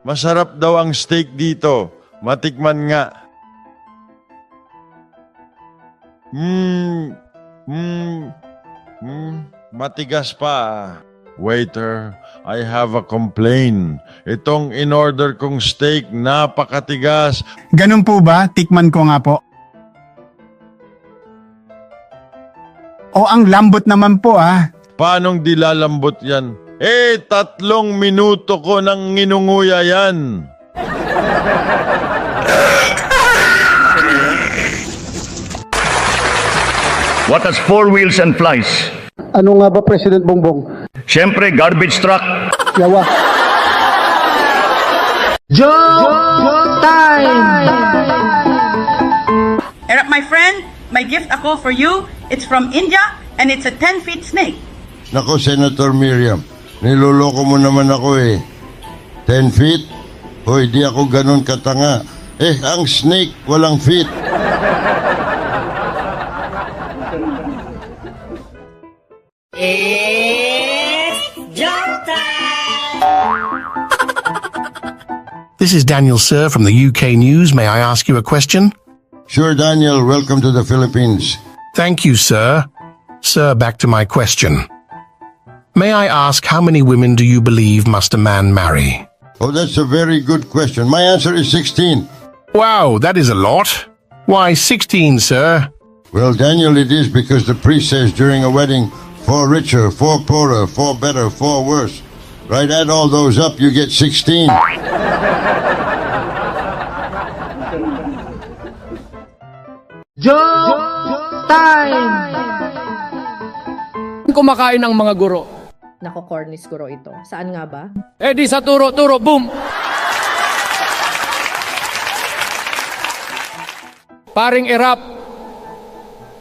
Masarap daw ang steak dito. Matikman nga. Matigas pa. Waiter, I have a complaint. Itong in-order kong steak, napakatigas. Ganun po ba? Tikman ko nga po. O ang lambot naman po ah. Paanong dilalambot yan? 3 minuto ko nang nginunguya yan. What has 4 wheels and flies? Ano nga ba, President Bongbong? Siyempre, garbage truck. Yawa. Joke time! Erap, my friend, my gift ako for you. It's from India and it's a 10-feet snake. Nako, Senator Miriam, niloloko mo naman ako eh. 10 feet? Hoy, di ako ganun katanga. Ang snake, walang feet. This is Daniel Sir from the UK News. May I ask you a question? Sure, Daniel. Welcome to the Philippines. Thank you, sir. Sir, back to my question. May I ask how many women do you believe must a man marry? Oh, that's a very good question. My answer is 16. Wow, that is a lot. Why 16, sir? Well, Daniel, it is because the priest says during a wedding, 4 richer, 4 poorer, 4 better, 4 worse. Right, add all those up, you get 16. Joke time! Kumakain ang mga guro. Nako, corny guro ito. Saan nga ba? Eh di sa turo, boom! Paring Erap,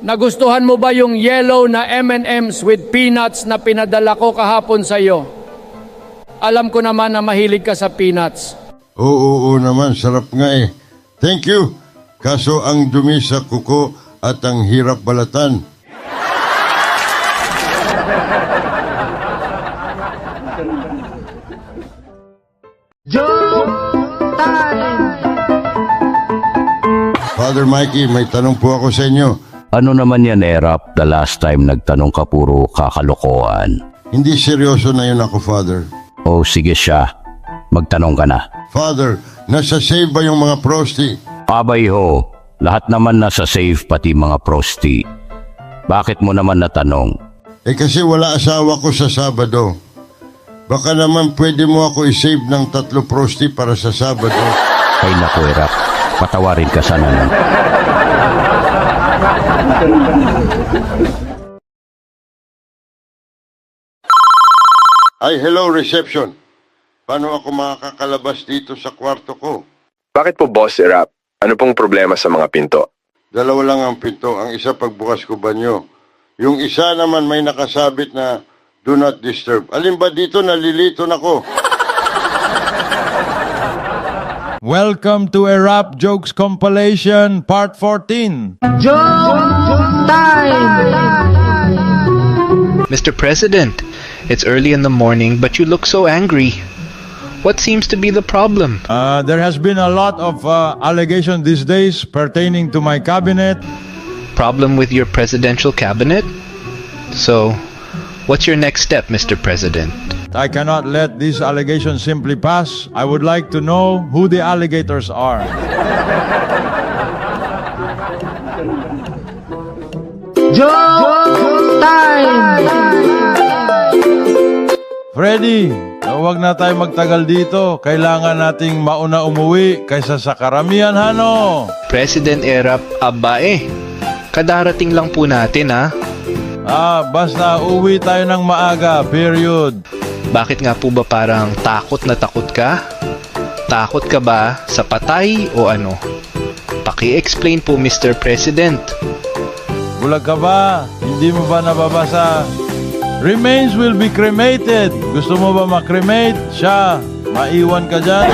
nagustuhan mo ba yung yellow na M&M's with peanuts na pinadala ko kahapon sa iyo? Alam ko naman na mahilig ka sa peanuts. Oo naman, sarap nga eh. Thank you. Kaso ang dumi sa kuko at ang hirap balatan. Joke time! Father Mikey, may tanong po ako sa inyo. Ano naman yan, Erap? The last time nagtanong ka puro kakalokohan. Hindi seryoso na yun ako, Father. O sige siya, magtanong ka na. Father, nasa save ba yung mga prosti? Abay ho, lahat naman nasa safe pati mga prosti. Bakit mo naman natanong? Kasi wala asawa ko sa Sabado. Baka naman pwede mo ako i-save ng 3 prosti para sa Sabado. Ay naku, Erap, patawarin ka sana nun. Ay, hello, reception. Paano ako makakakalabas dito sa kwarto ko? Bakit po, Boss Erap? Ano pong problema sa mga pinto? 2 lang ang pinto. Ang isa pagbukas ko banyo. Yung isa naman may nakasabit na do not disturb. Alin ba dito? Nalilito na ko. Welcome to a Rap Jokes Compilation Part 14. Joke time! Mr. President, it's early in the morning, but you look so angry. What seems to be the problem? There has been a lot of allegations these days pertaining to my cabinet. Problem with your presidential cabinet? So, what's your next step, Mr. President? I cannot let these allegations simply pass. I would like to know who the alligators are. Joke time! Freddy, huwag na tayo magtagal dito. Kailangan nating mauna umuwi kaysa sa karamihan, Hano. President Erap, kadarating lang po natin, ha? Basta uwi tayo ng maaga, period. Bakit nga po ba parang takot na takot ka? Takot ka ba sa patay o ano? Paki-explain po, Mr. President. Bulag ka ba? Hindi mo ba nababasa? Remains will be cremated. Gusto mo ba makremate? Siya, maiwan ka dyan.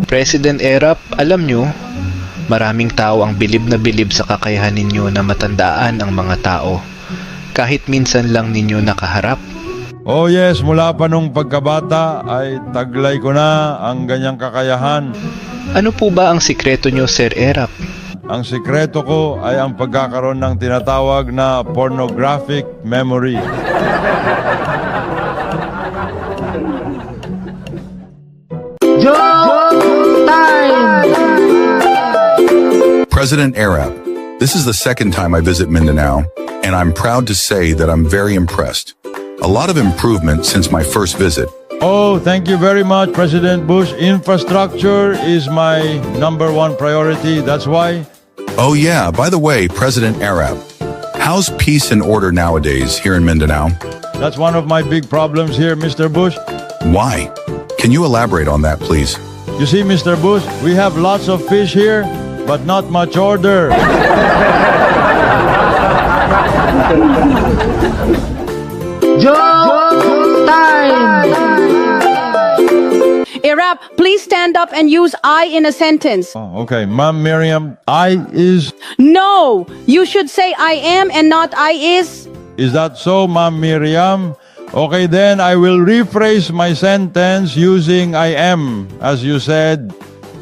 President Erap, alam nyo, Maraming tao ang bilib na bilib sa kakayahan ninyo na matandaan ang mga tao, kahit minsan lang ninyo nakaharap. Oh yes, mula pa nung pagkabata ay taglay ko na ang ganyang kakayahan. Ano po ba ang sikreto nyo, Sir Erap? Ang sikreto ko ay ang pagkakaroon ng tinatawag na pornographic memory. Joke time! President Arap, this is the second time I visit Mindanao, and I'm proud to say that I'm very impressed. A lot of improvement since my first visit. Oh, thank you very much, President Bush. Infrastructure is my #1 priority. That's why. Oh yeah, by the way, President Arap, how's peace and order nowadays here in Mindanao? That's one of my big problems here, Mr. Bush. Why? Can you elaborate on that, please? You see, Mr. Bush, we have lots of fish here, but not much order. Joke time! Erap, please stand up and use I in a sentence. Oh, okay, Ma'am Miriam, I is... No, you should say I am and not I is. Is that so, Ma'am Miriam? Okay, then I will rephrase my sentence using I am. As you said,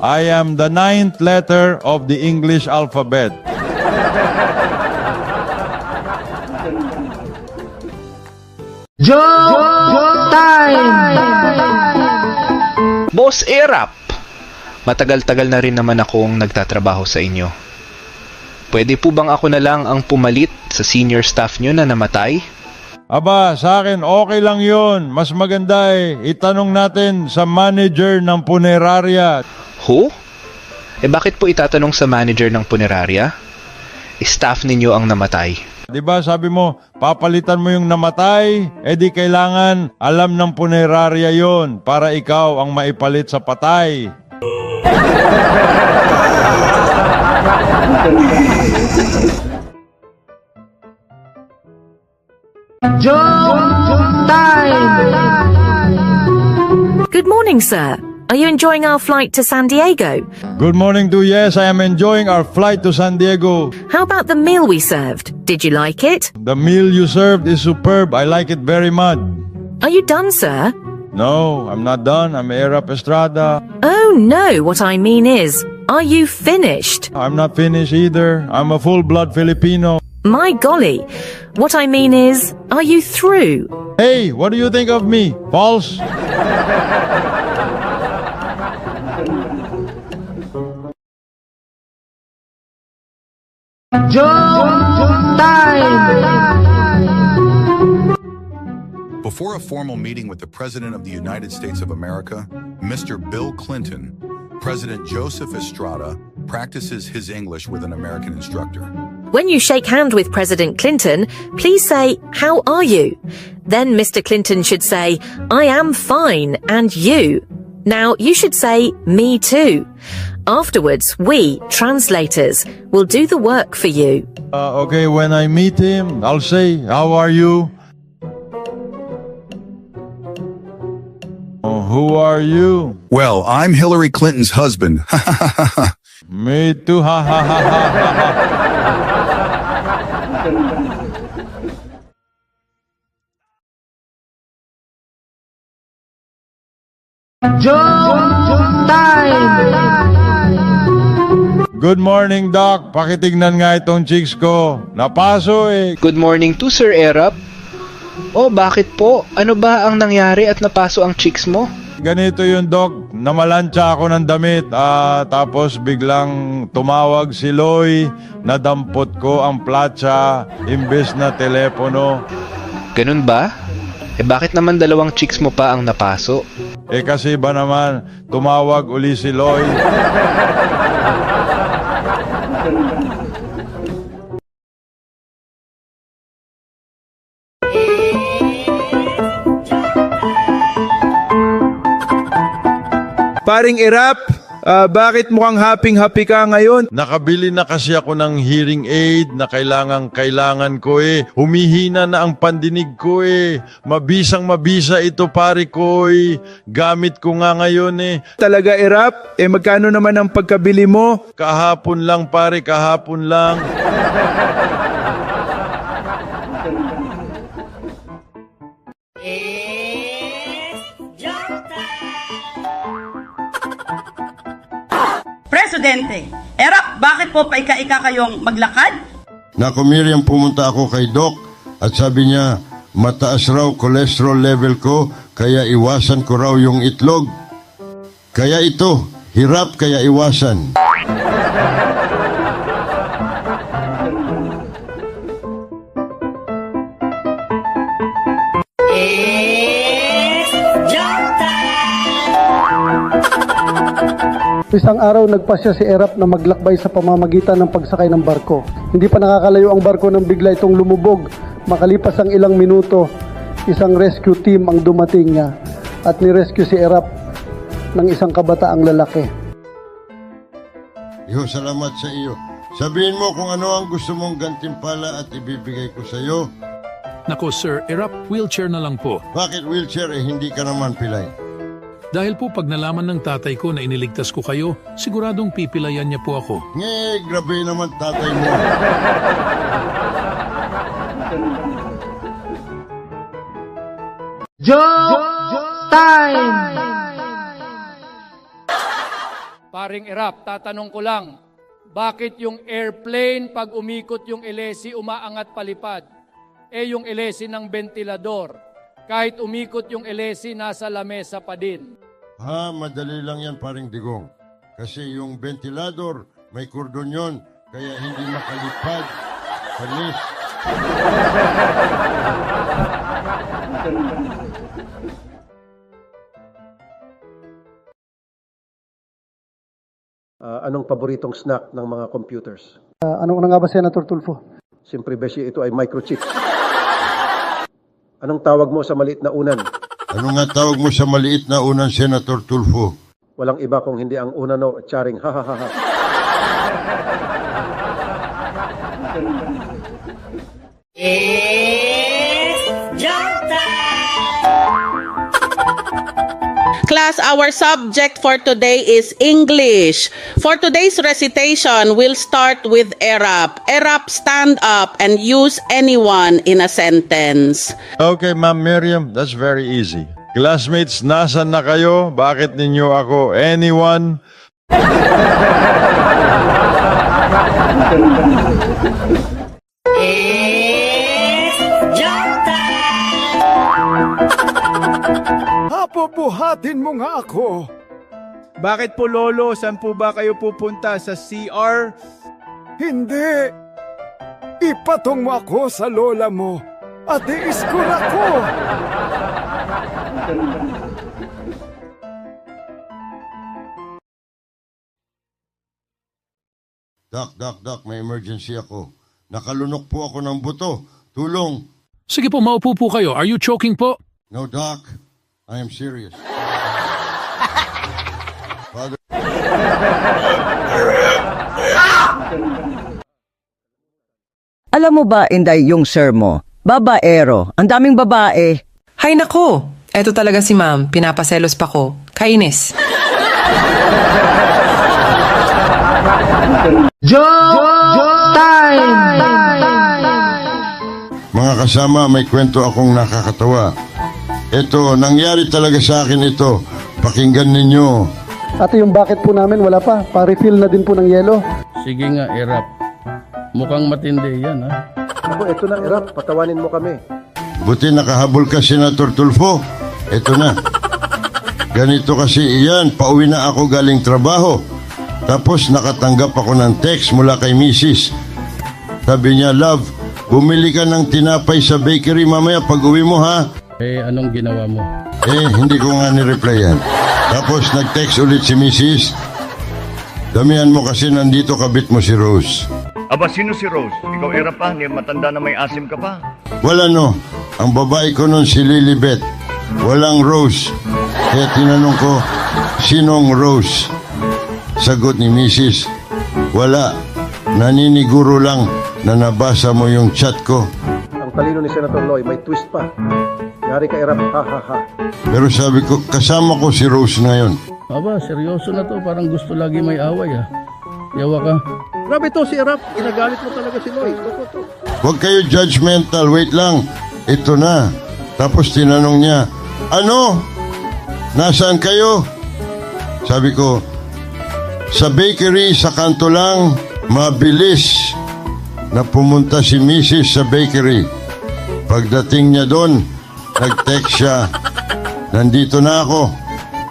I am the 9th letter of the English alphabet. Joke time! Boss Erap, matagal-tagal na rin naman akong nagtatrabaho sa inyo. Pwede po bang ako na lang ang pumalit sa senior staff nyo na namatay? Aba, sa akin okay lang yun. Mas maganda itanong natin sa manager ng punerarya. Who? Bakit po itatanong sa manager ng punerarya? Staff ninyo ang namatay. Diba sabi mo, papalitan mo yung namatay, di kailangan alam ng punerarya yon para ikaw ang maipalit sa patay. Joke time! Good morning, sir. Are you enjoying our flight to San Diego? Good morning to yes, I am enjoying our flight to San Diego. How about the meal we served? Did you like it? The meal you served is superb. I like it very much. Are you done, sir? No, I'm not done. I'm Erap Estrada. Oh, no. What I mean is, are you finished? I'm not finished either. I'm a full-blood Filipino. My golly. What I mean is, are you through? Hey, what do you think of me? False? Joke time! Before a formal meeting with the President of the United States of America, Mr. Bill Clinton, President Joseph Estrada practices his English with an American instructor. When you shake hand with President Clinton, please say, "How are you?" Then Mr. Clinton should say, "I am fine, and you?" Now, you should say, "Me too." Afterwards, we, translators, will do the work for you. Okay, when I meet him, I'll say, "How are you?" Who are you? Well, I'm Hillary Clinton's husband. Me too, ha ha ha ha ha. Joke time! Good morning, Doc. Pakitignan nga itong chicks ko. Napaso Good morning to Sir Erap. Oh, bakit po? Ano ba ang nangyari at napaso ang chicks mo? Ganito yung Doc. Namalansya ako ng damit. Tapos biglang tumawag si Loy. Nadampot ko ang platsa imbes na telepono. Ganun ba? Bakit naman 2 chicks mo pa ang napaso? Kasi ba naman, tumawag uli si Loy. Paring Erap, Bakit mukhang happy ka ngayon? Nakabili na kasi ako ng hearing aid na kailangan ko eh. Humihina na ang pandinig ko eh. Mabisa ito pare ko eh. Gamit ko nga ngayon eh. Talaga, Erap? Magkano naman ang pagkabili mo? Kahapon lang pare, kahapon lang. Presidente, Erap, bakit po paika-ika kayong maglakad? Nako Miriam, pumunta ako kay Doc at sabi niya, mataas raw cholesterol level ko, kaya iwasan ko raw yung itlog. Kaya ito, hirap kaya iwasan. Isang araw nagpasya si Erap na maglakbay sa pamamagitan ng pagsakay ng barko. Hindi pa nakakalayo ang barko nang bigla itong lumubog. Makalipas ang ilang minuto, isang rescue team ang dumating niya at ni-rescue si Erap ng isang kabataang lalaki. Iyo, salamat sa iyo. Sabihin mo kung ano ang gusto mong gantimpala at ibibigay ko sa iyo. Nako sir, Erap, wheelchair na lang po. Bakit wheelchair hindi ka naman pilay? Dahil po pag nalaman ng tatay ko na iniligtas ko kayo, siguradong pipilayan niya po ako. Grabe naman tatay mo. Joke time! Paring Erap, tatanong ko lang, bakit yung airplane pag umikot yung elesi umaangat palipad? Yung elesi ng ventilador, kahit umikot yung elesi nasa lamesa pa din. Madali lang yan paring Digong. Kasi yung ventilador, may kordon yon, kaya hindi makalipad. Panis. Anong paboritong snack ng mga computers? Ano nga ba, Senator Tulfo? Siyempre, Beshi, ito ay microchip. Anong tawag mo sa maliit na unan? Ano nga tawag mo sa maliit na unan, Senator Tulfo? Walang iba kung hindi ang unano at charing ha ha ha ha. Class, our subject for today is English. For today's recitation, we'll start with Erap. Erap, stand up and use anyone in a sentence. Okay, Ma'am Miriam, that's very easy. Classmates, nasan na kayo? Bakit ninyo ako? Anyone? Pupuhatin mo nga ako. Bakit po, Lolo? Saan po ba kayo pupunta? Sa CR? Hindi. Ipatong mo ako sa lola mo at i-school ako. Doc, may emergency ako. Nakalunok po ako ng buto. Tulong. Sige po, maupo po kayo. Are you choking po? No, Doc. I am serious. Father. Alam mo ba, Inday, yung sir mo? Babaero. Ang daming babae. Hay nako. Eto talaga si ma'am. Pinapaselos pa ko. Kainis. Joke time! Mga kasama, may kwento akong nakakatawa. Ito, nangyari talaga sa akin ito. Pakinggan ninyo. Ate, yung bucket po namin, wala pa. Pa-refill na din po ng yelo. Sige nga, Erap. Mukhang matindi yan, ha? Ako, ito na, Erap. Patawanin mo kami. Buti nakahabol ka, Senator Tulfo. Ito na. Ganito kasi iyan, pauwi na ako galing trabaho. Tapos nakatanggap ako ng text mula kay Mrs. Sabi niya, love, bumili ka ng tinapay sa bakery mamaya pag uwi mo, ha? Anong ginawa mo? Hindi ko nga ni-replyan. Tapos nag-text ulit si Mrs. Damihan mo kasi nandito kabit mo si Rose. Aba, sino si Rose? Ikaw era pa, matanda na may asim ka pa. Wala no. Ang babae ko nun si Lilibet. Walang Rose. Kaya tinanong ko, sinong Rose? Sagot ni Mrs. Wala. Naniniguro lang na nabasa mo yung chat ko. Ang talino ni Senator Loy, may twist pa. Yari ka, Erap, ha ha ha. Pero sabi ko, kasama ko si Rose ngayon. Aba, seryoso na to. Parang gusto lagi may away ah. Yawa ka. Grabe to si Erap, ginagalit mo talaga si Loy. Loko to. Huwag kayo judgmental, wait lang. Ito na. Tapos tinanong niya, ano? Nasaan kayo? Sabi ko, sa bakery sa kanto lang, mabilis na pumunta si Mrs. sa bakery. Pagdating niya doon, nag-text siya, nandito na ako.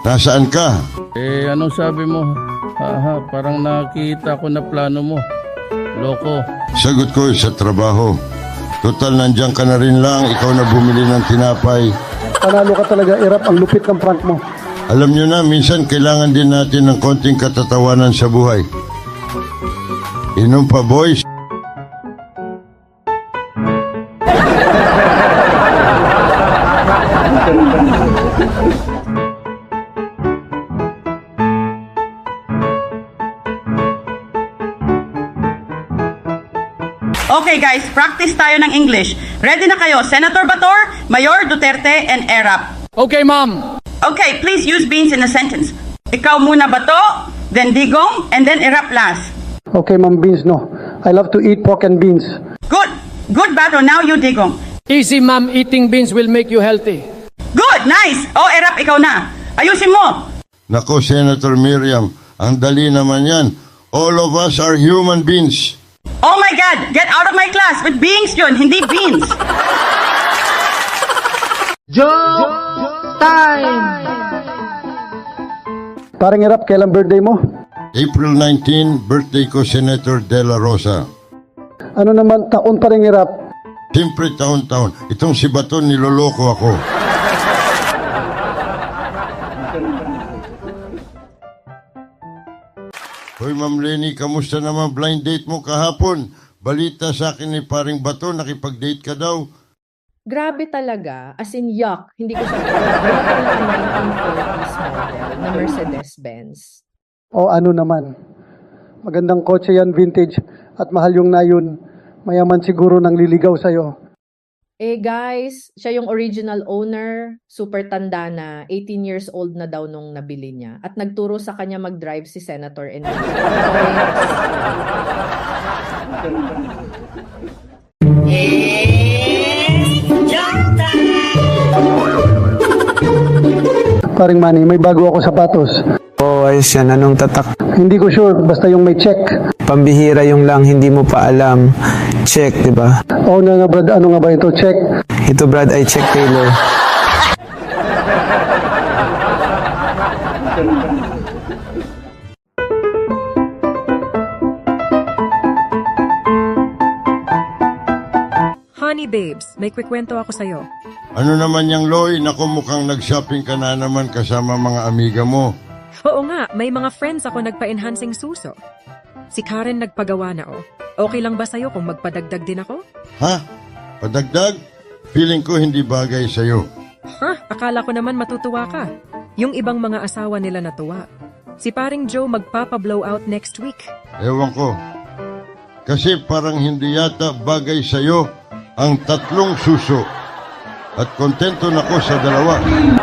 Nasaan ka? Eh, anong sabi mo? Haha, parang nakita ko na plano mo. Loko. Sagot ko, sa trabaho. Total, nandiyan ka na rin lang, ikaw na bumili ng tinapay. Panalo ka talaga, Erap, ang lupit ng prank mo. Alam nyo na, minsan kailangan din natin ng konting katatawanan sa buhay. Inom pa, boys. Okay guys, practice tayo ng English. Ready na kayo, Senator Bator, Mayor Duterte, and Erap. Okay, ma'am. Okay, please use beans in a sentence. Ikaw muna Bato, then Digong, and then Erap last. Okay, Ma'am Beans, no. I love to eat pork and beans. Good. Good, Bato. Now you, Digong. Easy, ma'am. Eating beans will make you healthy. Good. Nice. Oh, Erap, ikaw na. Ayusin mo. Nako, Senator Miriam, ang dali naman yan. All of us are human beings. Oh my God! Get out of my class with beings yun, hindi beans. Joke time! Parang Erap, kailan birthday mo? April 19, birthday ko, Senator De La Rosa. Ano naman, taon pa rin Erap? Siyempre, taon-taon. Itong si Baton, niloloko ako. Hoy, Ma'am Lenny, kamusta naman blind date mo kahapon? Balita sa akin ni paring Baton, nakipag-date ka daw. Grabe talaga, as in yuck, hindi ko siya dumating na 1940s model na Mercedes-Benz. O ano naman, magandang kotse yan, vintage, at mahal yung nayon. Mayaman siguro nang liligaw sa'yo. Eh guys, siya yung original owner, super tanda na, 18 years old na daw nung nabili niya. At nagturo sa kanya mag-drive si Senator Enrique. Paring Manny, may bago ako sapatos. Oo, ayos yan. Anong tatak? Hindi ko sure, basta yung may check. Pambihira yung lang, hindi mo pa alam. Check, di ba? Oo nga Brad, ano nga ba ito? Check. Ito Brad ay check Taylor. Honey babes, may kwikwento ako sa'yo. Ano naman yang Loy? Naku, mukhang nag-shopping ka na naman kasama mga amiga mo. Oo nga, may mga friends ako nagpa-enhancing suso. Si Karen nagpagawa na Okay lang ba sa'yo kung magpadagdag din ako? Ha? Padagdag? Feeling ko hindi bagay sa'yo. Ha? Akala ko naman matutuwa ka. Yung ibang mga asawa nila natuwa. Si paring Joe magpapa-blowout next week. Ewan ko. Kasi parang hindi yata bagay sa'yo ang 3 suso. At kontento na ko sa 2.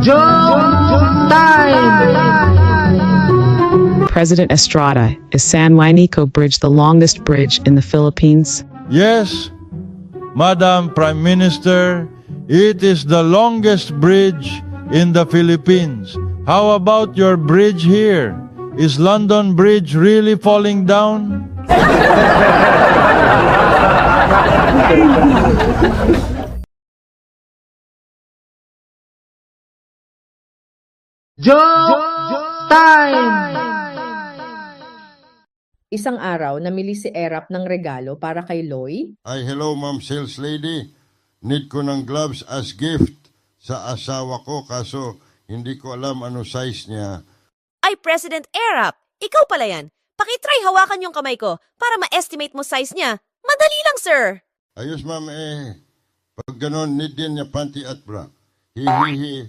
Joke time! President Estrada, is San Juanico Bridge the longest bridge in the Philippines? Yes, Madam Prime Minister, it is the longest bridge in the Philippines. How about your bridge here? Is London Bridge really falling down? Joke time! Isang araw, namili si Erap ng regalo para kay Loy. Ay, hello ma'am sales lady. Need ko ng gloves as gift sa asawa ko kaso hindi ko alam ano size niya. Ay, President Erap, ikaw pala yan. Pakitry hawakan yung kamay ko para ma-estimate mo size niya. Madali lang, sir. Ayos ma'am pag ganon need din niya panty at bra. Hihihi.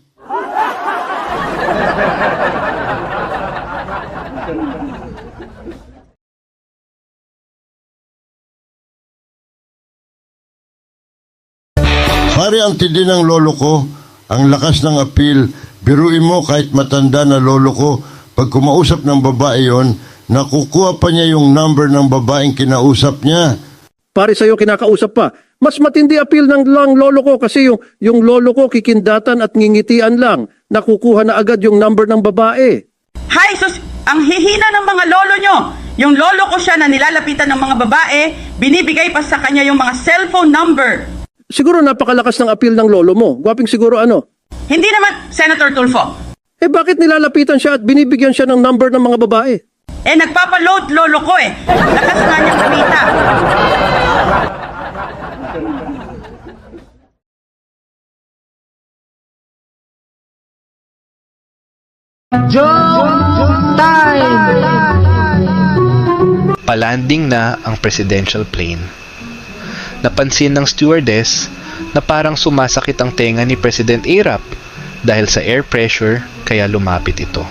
Pare, ang tindi ng lolo ko, ang lakas ng apil, biruin mo kahit matanda na lolo ko, pag kumausap ng babae yon, nakukuha pa niya yung number ng babaeng kinausap niya. Pare, sa'yo kinakausap pa. Mas matindi appeal ng lang lolo ko kasi yung lolo ko kikindatan at ngingitian lang. Nakukuha na agad yung number ng babae. Hay, sus, ang hihina ng mga lolo nyo. Yung lolo ko siya na nilalapitan ng mga babae, binibigay pa sa kanya yung mga cellphone number. Siguro napakalakas ng appeal ng lolo mo. Gwaping siguro ano? Hindi naman, Senator Tulfo. Eh bakit nilalapitan siya at binibigyan siya ng number ng mga babae? Eh nagpapaload lolo ko eh. Lakas nga niyang kumita. Palanding na ang presidential plane. Napansin ng stewardess na parang sumasakit ang tenga ni President Erap dahil sa air pressure kaya lumapit ito.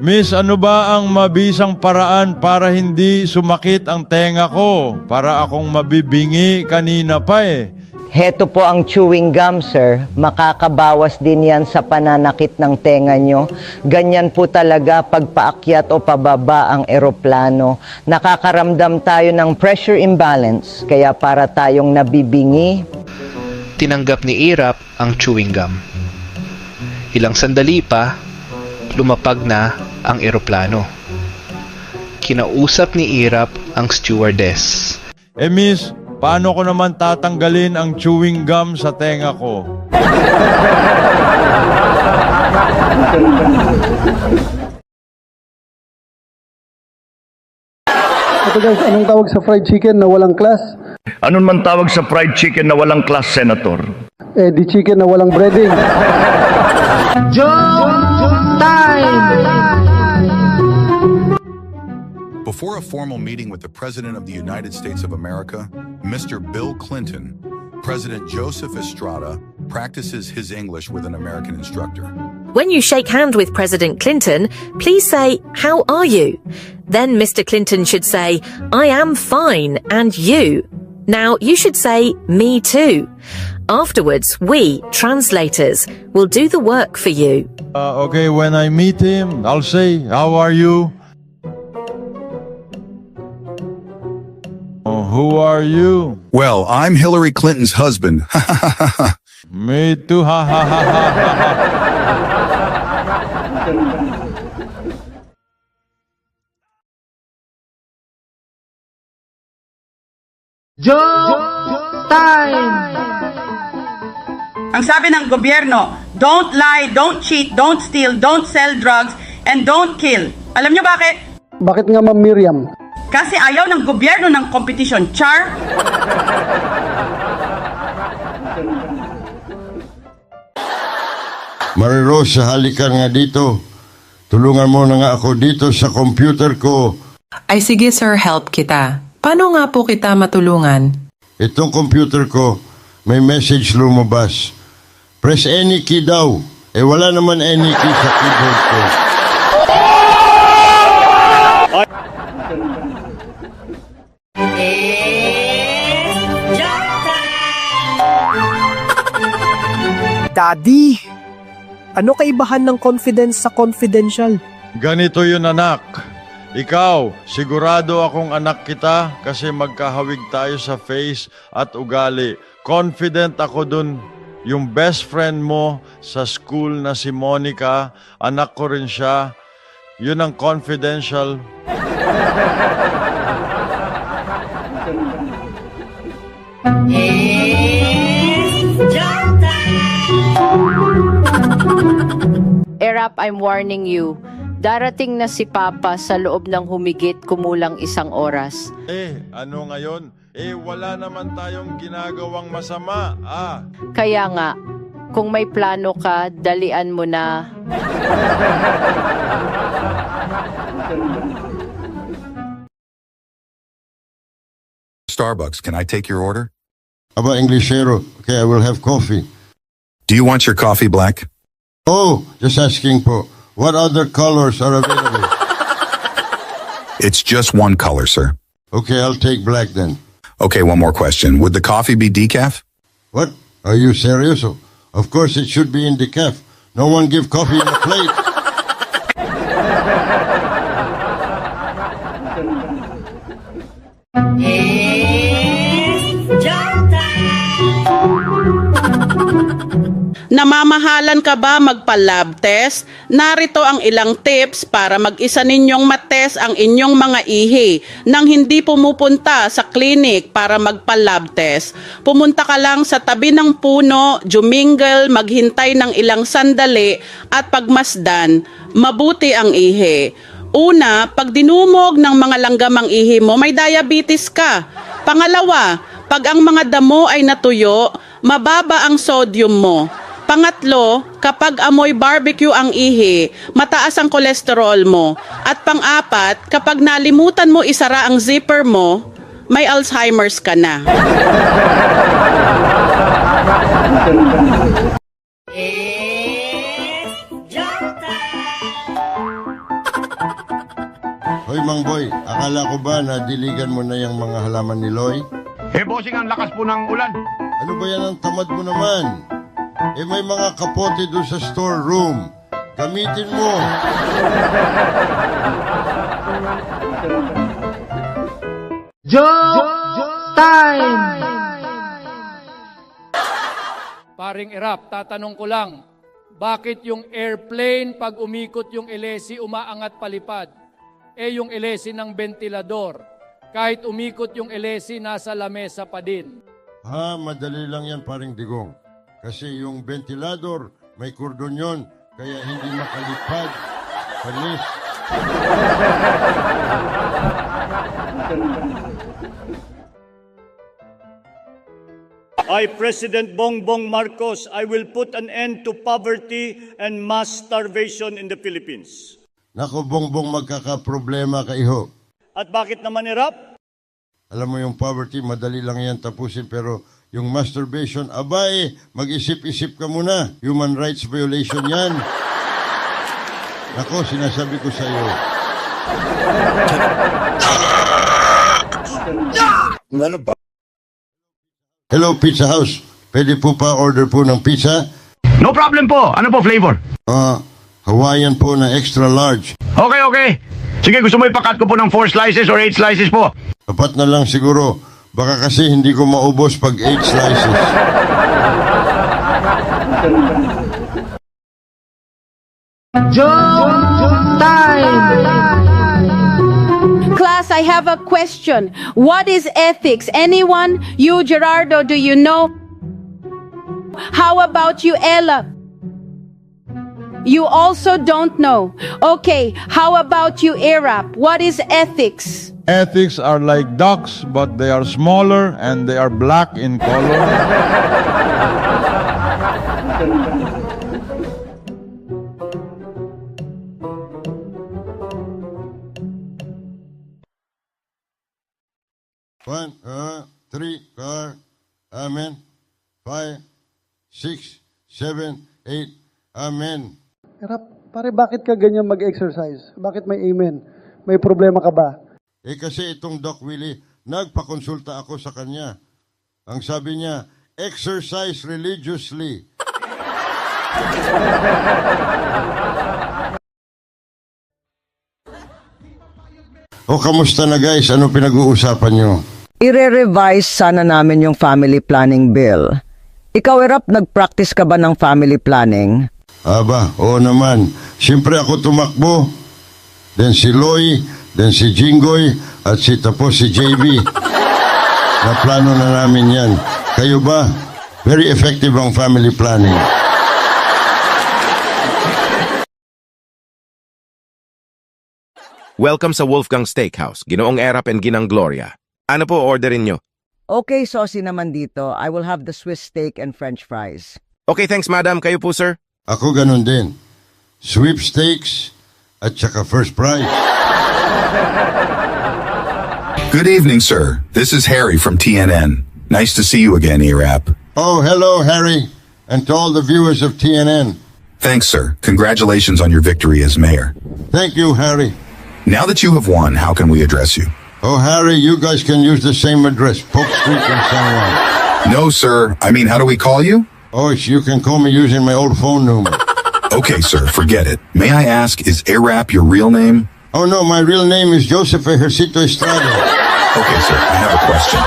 Miss, ano ba ang mabisang paraan para hindi sumakit ang tenga ko? Para akong mabibingi kanina pa eh. Heto po ang chewing gum, sir. Makakabawas din yan sa pananakit ng tenga nyo. Ganyan po talaga pag paakyat o pababa ang eroplano. Nakakaramdam tayo ng pressure imbalance, kaya para tayong nabibingi. Tinanggap ni Erap ang chewing gum. Ilang sandali pa, lumapag na ang eroplano. Kinausap ni Erap ang stewardess. Eh miss, paano ko naman tatanggalin ang chewing gum sa tenga ko? Ito guys, anong tawag sa fried chicken na walang class? Anong man tawag sa fried chicken na walang class, Senator? Eh, di chicken na walang breading. Before a formal meeting with the President of the United States of America, Mr. Bill Clinton, President Joseph Estrada practices his English with an American instructor. When you shake hands with President Clinton, please say, "How are you?" Then Mr. Clinton should say, "I am fine, and you?" Now you should say, "Me too." Afterwards, we, translators, will do the work for you. Okay, when I meet him, I'll say, "How are you?" Who are you? Well, I'm Hillary Clinton's husband. Me too, ha ha ha ha ha. Ang sabi ng gobyerno, don't lie, don't cheat, don't steal, don't sell drugs, and don't kill. Alam niyo bakit? Bakit nga, Ma'am Miriam? Kasi ayaw ng gobyerno ng competition, char. Marirosa, halika nga dito. Tulungan mo na nga ako dito sa computer ko. Ay sige sir, help kita. Paano nga po kita matulungan? Itong computer ko, may message lumabas. Press any key daw. Eh wala naman any key sa keyboard ko. Daddy, ano kaibahan ng confidence sa confidential? Ganito yun, anak. Ikaw, sigurado akong anak kita kasi magkahawig tayo sa face at ugali. Confident ako dun. Yung best friend mo sa school na si Monica, anak ko rin siya. Yun ang confidential. Erap, I'm warning you. Darating na si Papa sa loob ng humigit kumulang 1 oras. Ano ngayon? Wala naman tayong ginagawang masama. Kaya nga, kung may plano ka, dalian mo na. Starbucks, can I take your order? Aba, Englishero. Okay, I will have coffee. Do you want your coffee black? Oh, just asking po. What other colors are available? It's just one color, sir. Okay, I'll take black then. Okay, one more question. Would the coffee be decaf? What? Are you serious? Of course it should be in decaf. No one give coffee in a plate. Namamahalan ka ba magpa-lab test? Narito ang ilang tips para mag-isa ninyong matest ang inyong mga ihi nang hindi pumupunta sa clinic para magpa-lab test. Pumunta ka lang sa tabi ng puno, jumingle, maghintay ng ilang sandali at pagmasdan, mabuti ang ihi. Una, pag dinumog ng mga langgamang ihi mo, may diabetes ka. Pangalawa, pag ang mga damo ay natuyo, mababa ang sodium mo. Pangatlo, kapag amoy barbecue ang ihi, mataas ang kolesterol mo. At pang-apat, kapag nalimutan mo isara ang zipper mo, may Alzheimer's ka na. Hoy, Mang Boy, akala ko ba na diligan mo na yung mga halaman ni Loy? Bossing, ang lakas po ng ulan. Ano ba yan ang tamad mo naman? May mga kapote doon sa storeroom. Gamitin mo. Joke time! Paring Erap, tatanong ko lang, bakit yung airplane pag umikot yung elesi umaangat palipad? Yung elesi ng ventilador, kahit umikot yung elesi nasa lamesa pa din. Madali lang yan, paring Digong. Kasi yung ventilador, may kordon yun, kaya hindi makalipad. Panis. I, President Bongbong Marcos, I will put an end to poverty and mass starvation in the Philippines. Nako, Bongbong, magkakaproblema ka, iho. At bakit naman Erap? Alam mo, yung poverty, madali lang yan tapusin, pero yung masturbation, abay, mag-isip-isip ka muna. Human rights violation yan. Nako, sinasabi ko sa iyo. Hello, Pizza House. Pwede po pa order po ng pizza? No problem po. Ano po flavor? Hawaiian po na extra large. Okay. Sige, gusto mo ipakat ko po ng 4 slices or 8 slices po? Dapat na lang siguro. Baka kasi hindi ko maubos pag 8 slices. Joke time! Class, I have a question. What is ethics? Anyone? You, Gerardo, do you know? How about you, Ella? You also don't know. Okay, how about you, Erap? What is ethics? Ethics are like ducks, but they are smaller and they are black in color. One, 3, 4, amen. 5, 6, 7, 8, amen. Erap, pare, bakit ka ganyan mag-exercise? Bakit may amen? May problema ka ba? Kasi itong Doc Willie, nagpakonsulta ako sa kanya. Ang sabi niya, exercise religiously. Kamusta na guys? Ano pinag-uusapan nyo? Ire-revise sana namin yung family planning bill. Ikaw, Erap, nag-practice ka ba ng family planning? Aba, oo naman. Siyempre ako tumakbo. Then si Loy, then si Jinggoy, at tapos si JB. Naplano na namin yan. Kayo ba? Very effective ang family planning. Welcome sa Wolfgang Steakhouse, Ginoong Erap and Ginang Gloria. Ano po orderin nyo? Okay, saucy naman dito. I will have the Swiss steak and French fries. Okay, thanks madam. Kayo po, sir? Ako ganun din. Sweepstakes at saka first prize. Good evening, sir. This is Harry from TNN. Nice to see you again, Erap. Oh, hello, Harry. And to all the viewers of TNN. Thanks, sir. Congratulations on your victory as mayor. Thank you, Harry. Now that you have won, how can we address you? Oh, Harry, you guys can use the same address, Polk Street in San Juan. No, sir. I mean, how do we call you? Oh, you can call me using my old phone number. Okay, sir, forget it. May I ask, is Arap your real name? Oh, no, my real name is Joseph Ejercito Estrada. Okay, sir, I have a question.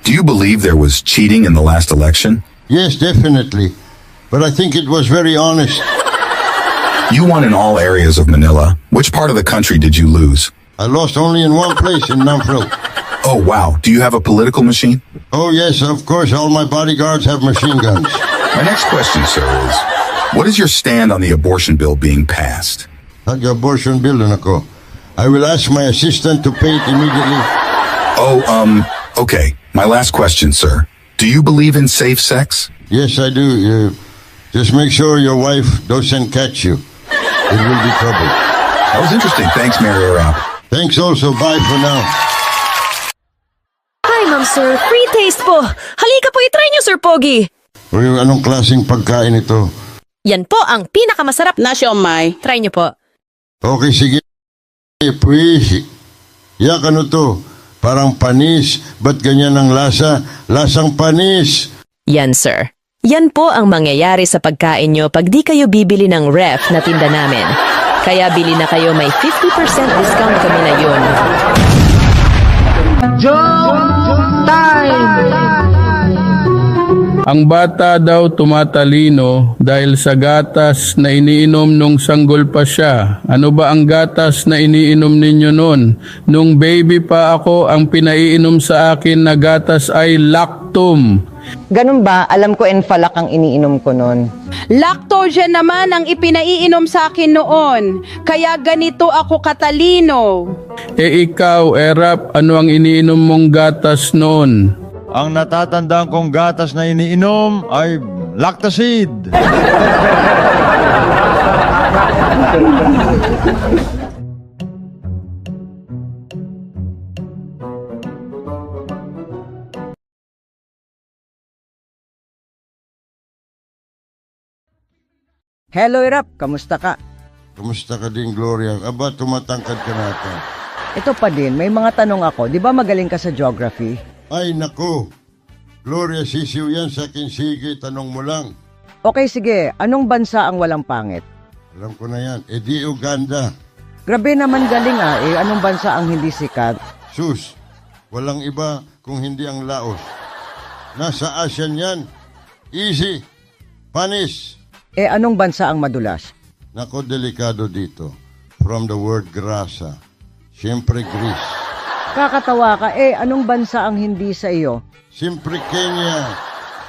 Do you believe there was cheating in the last election? Yes, definitely. But I think it was very honest. You won in all areas of Manila. Which part of the country did you lose? I lost only in one place, in Namfro. Oh, wow. Do you have a political machine? Oh, yes, of course. All my bodyguards have machine guns. My next question, sir, is what is your stand on the abortion bill being passed? Abortion bill na ako. I will ask my assistant to pay it immediately. Okay. My last question, sir. Do you believe in safe sex? Yes, I do. Just make sure your wife doesn't catch you. It will be trouble. That was interesting. Thanks, Mary Arap. Thanks also. Bye for now. Hi, Ma'am Sir. Free taste po. Halika po, itry niyo, Sir Pogi. Uy, anong klaseng pagkain ito? Yan po ang pinakamasarap Na siomay. Try niyo po. Okay, sige. Pues, yak ano to? Parang panis. Ba't ganyan ang lasa? Lasang panis. Yan, Sir. Yan po ang mangyayari sa pagkain nyo pag di kayo bibili ng ref na tinda namin. Kaya bili na kayo, may 50% discount kami na yun. Joke time! Ang bata daw tumatalino dahil sa gatas na iniinom nung sanggol pa siya. Ano ba ang gatas na iniinom ninyo noon? Nung baby pa ako, ang pinaiinom sa akin na gatas ay Lactum. Ganun ba? Alam ko Enfalac ang iniinom ko noon. Lactogen naman ang ipinaiinom sa akin noon. Kaya ganito ako katalino. Ikaw, Erap, ano ang iniinom mong gatas noon? Ang natatandaan kong gatas na iniinom ay Lactacid. Hello, Erap. Kamusta ka? Kamusta ka din, Gloria? Aba, tumatangkad ka natin. Ito pa din, may mga tanong ako. Di ba magaling ka sa geography? Ay, nako. Gloria, sisiw yan sa akin. Sige, tanong mo lang. Okay, sige. Anong bansa ang walang pangit? Alam ko na yan. Di Uganda. Grabe naman galing anong bansa ang hindi sikat? Sus, walang iba kung hindi ang Laos. Nasa ASEAN yan. Easy. Panis. Anong bansa ang madulas? Nako, delikado dito. From the word grasa. Siyempre, Greece. Kakatawa ka. Anong bansa ang hindi sa iyo? Siyempre, Kenya.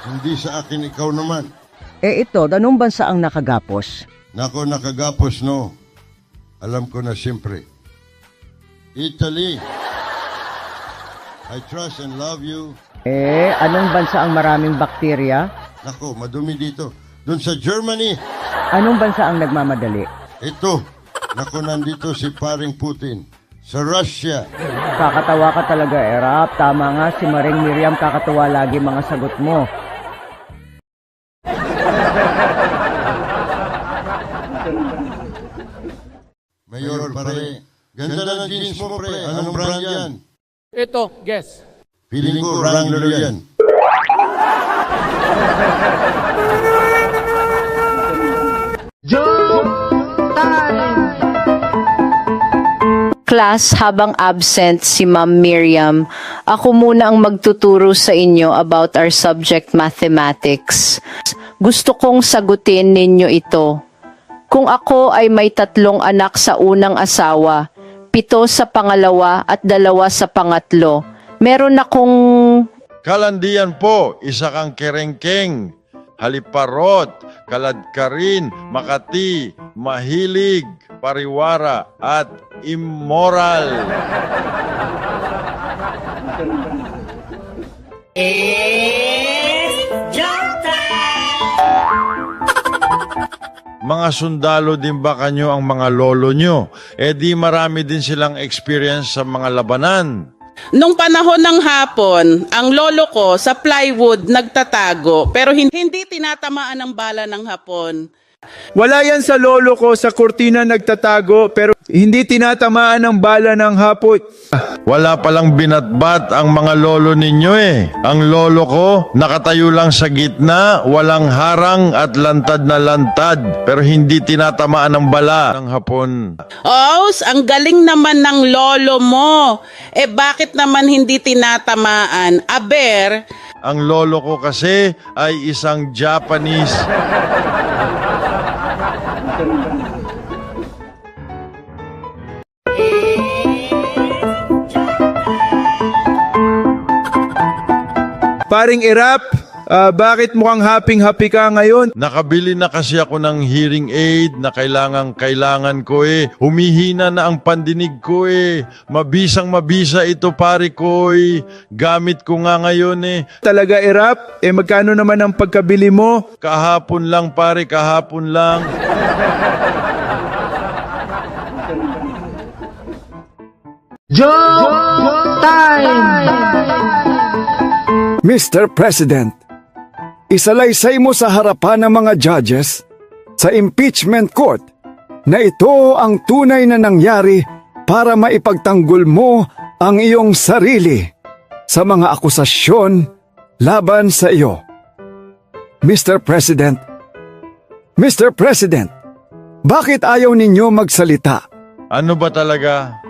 Hindi sa akin, ikaw naman. Ito, anong bansa ang nakagapos? Nako, nakagapos, no. Alam ko na siyempre. Italy. I trust and love you. Anong bansa ang maraming bakterya? Nako, madumi dito. Doon sa Germany. Anong bansa ang nagmamadali? Ito. Nako, nandito si paring Putin. Sa Russia. Kakatawa ka talaga, Erap. Tama nga, si Maring Miriam kakatawa lagi mga sagot mo. Mayor, pare. Ganda na ng jeans mo, pre. Anong brand yan? Ito, guess. Feeling ko, Wrangler yan. Joke time! Class, habang absent si Ma'am Miriam, ako muna ang magtuturo sa inyo about our subject mathematics. Gusto kong sagutin ninyo ito. Kung ako ay may 3 anak sa unang asawa, 7 sa pangalawa at 2 sa pangatlo, meron akong... Kalandian po, isa kang kerengkeng, haliparot, kaladkarin, makati, mahilig, pariwara, at immoral. Mga sundalo din ba kanyo ang mga lolo nyo? Di marami din silang experience sa mga labanan. Nung panahon ng hapon, ang lolo ko sa plywood nagtatago pero hindi tinatamaan ng bala ng hapon. Wala yan sa lolo ko, sa kurtina nagtatago, pero hindi tinatamaan ng bala ng hapot. Wala palang binatbat ang mga lolo ninyo eh. Ang lolo ko, nakatayo lang sa gitna, walang harang at lantad na lantad, pero hindi tinatamaan ng bala ng hapon. Os, ang galing naman ng lolo mo. Bakit naman hindi tinatamaan? Aber, ang lolo ko kasi ay isang Japanese. Paring Erap, bakit mukhang happy ka ngayon? Nakabili na kasi ako ng hearing aid na kailangan ko eh. Humihina na ang pandinig ko eh. Mabisa ito pare ko eh. Gamit ko nga ngayon eh. Talaga Erap? Magkano naman ang pagkabili mo? Kahapon lang pare, kahapon lang. Joke time! Mr. President, isalaysay mo sa harapan ng mga judges sa impeachment court na ito ang tunay na nangyari para maipagtanggol mo ang iyong sarili sa mga akusasyon laban sa iyo. Mr. President, bakit ayaw ninyo magsalita? Ano ba talaga?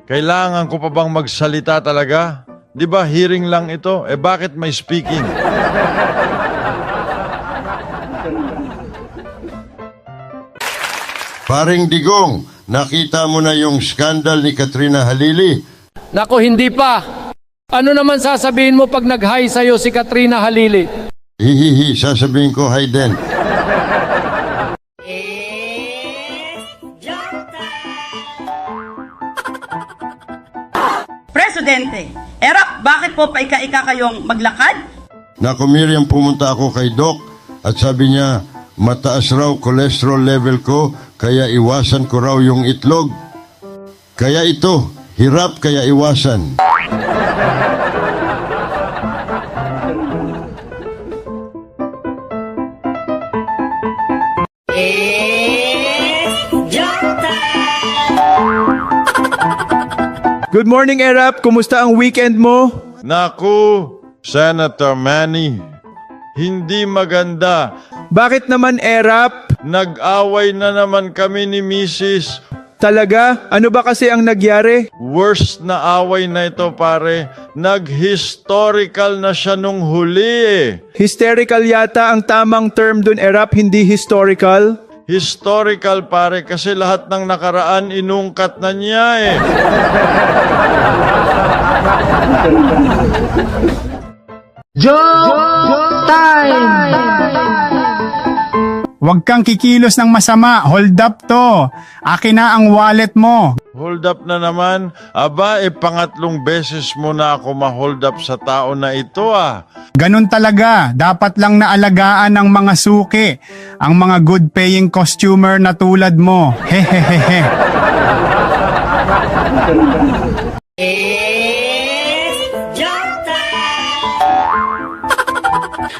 Kailangan ko pa bang magsalita talaga? Di ba hearing lang ito? Bakit may speaking? Paring Digong, nakita mo na yung skandal ni Katrina Halili? Nako, hindi pa. Ano naman sasabihin mo pag nag-hi sa'yo si Katrina Halili? Hihihi, sasabihin ko hi din. Presidente, Erap, bakit po paika-ika kayong maglakad? Naku Miriam, pumunta ako kay Doc at sabi niya, mataas raw cholesterol level ko, kaya iwasan ko raw yung itlog. Kaya ito, hirap kaya iwasan. Good morning, Erap. Kumusta ang weekend mo? Naku, Senator Manny, hindi maganda. Bakit naman, Erap? Nag-away na naman kami ni Mrs. Talaga? Ano ba kasi ang nagyari? Worst na away na ito, pare. Nag-historical na siya nung huli eh. Hysterical yata ang tamang term dun, Erap, hindi historical. Historical pare kasi lahat ng nakaraan inungkat na niya eh. Joke time! Huwag kang kikilos ng masama. Hold up to. Akin na ang wallet mo. Hold up na naman? Aba, pangatlong beses mo na ako ma-hold up sa tao na ito ah. Ganun talaga. Dapat lang naalagaan ng mga suki. Ang mga good paying costumer na tulad mo. Hehehehe.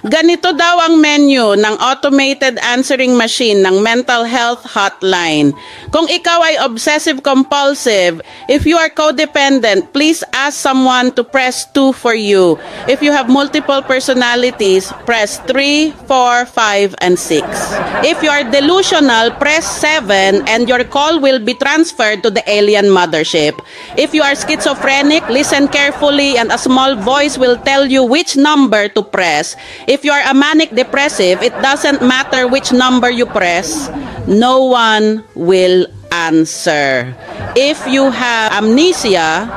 Ganito daw ang menu ng automated answering machine ng mental health hotline. Kung ikaw ay obsessive-compulsive, if you are codependent, please ask someone to press 2 for you. If you have multiple personalities, press 3, 4, 5, and 6. If you are delusional, press 7 and your call will be transferred to the alien mothership. If you are schizophrenic, listen carefully and a small voice will tell you which number to press. If you are a manic depressive, it doesn't matter which number you press, no one will answer. If you have amnesia,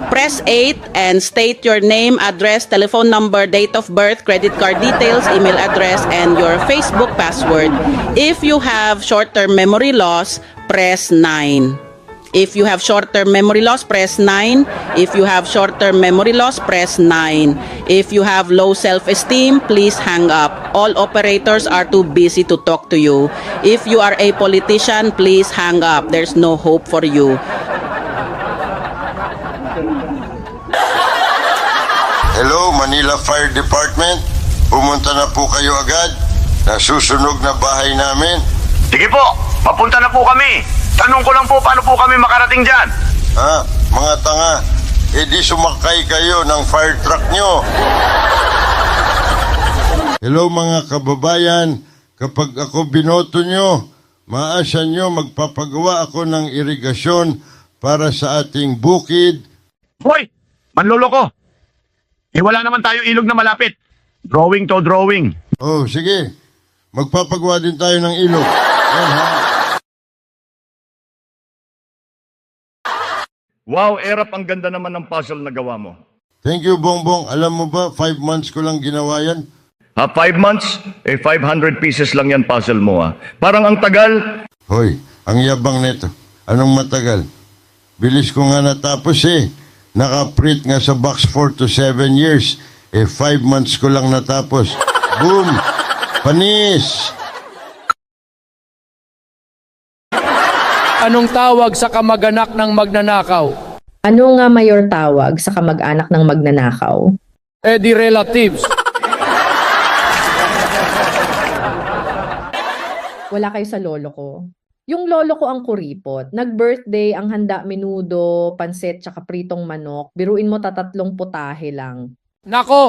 press 8 and state your name, address, telephone number, date of birth, credit card details, email address, and your Facebook password. If you have short-term memory loss, press 9. If you have short-term memory loss, press 9. If you have short-term memory loss, press 9. If you have low self-esteem, please hang up. All operators are too busy to talk to you. If you are a politician, please hang up. There's no hope for you. Hello, Manila Fire Department. Pumunta na po kayo agad. Nasusunog na bahay namin. Sige po, papunta na po kami. Tanong ko lang po, paano po kami makarating dyan? Ha? Mga tanga, di sumakay kayo ng fire truck nyo. Hello mga kababayan, kapag ako binoto nyo, maasa nyo magpapagawa ako ng irigasyon para sa ating bukid. Hoy! Manloloko! Wala naman tayo ilog na malapit. Drawing to drawing. Oh, sige. Magpapagawa din tayo ng ilog. Yan, ha? Wow, Erap, ang ganda naman ng puzzle na gawa mo. Thank you, Bongbong. Alam mo ba, 5 months ko lang ginawa yan. 5 months? 500 pieces lang yan puzzle mo Parang ang tagal. Hoy, ang yabang nito. Anong matagal? Bilis ko nga natapos Naka-print nga sa box 4 to 7 years. 5 months ko lang natapos. Boom! Panis! Anong tawag sa kamag-anak ng magnanakaw? Ano nga mayor tawag sa kamag-anak ng magnanakaw? Di relatives. Wala kayo sa lolo ko. Yung lolo ko ang kuripot. Nag-birthday, ang handa menudo, pansit, tsaka pritong manok. Biruin mo 3 putahe lang. Nako!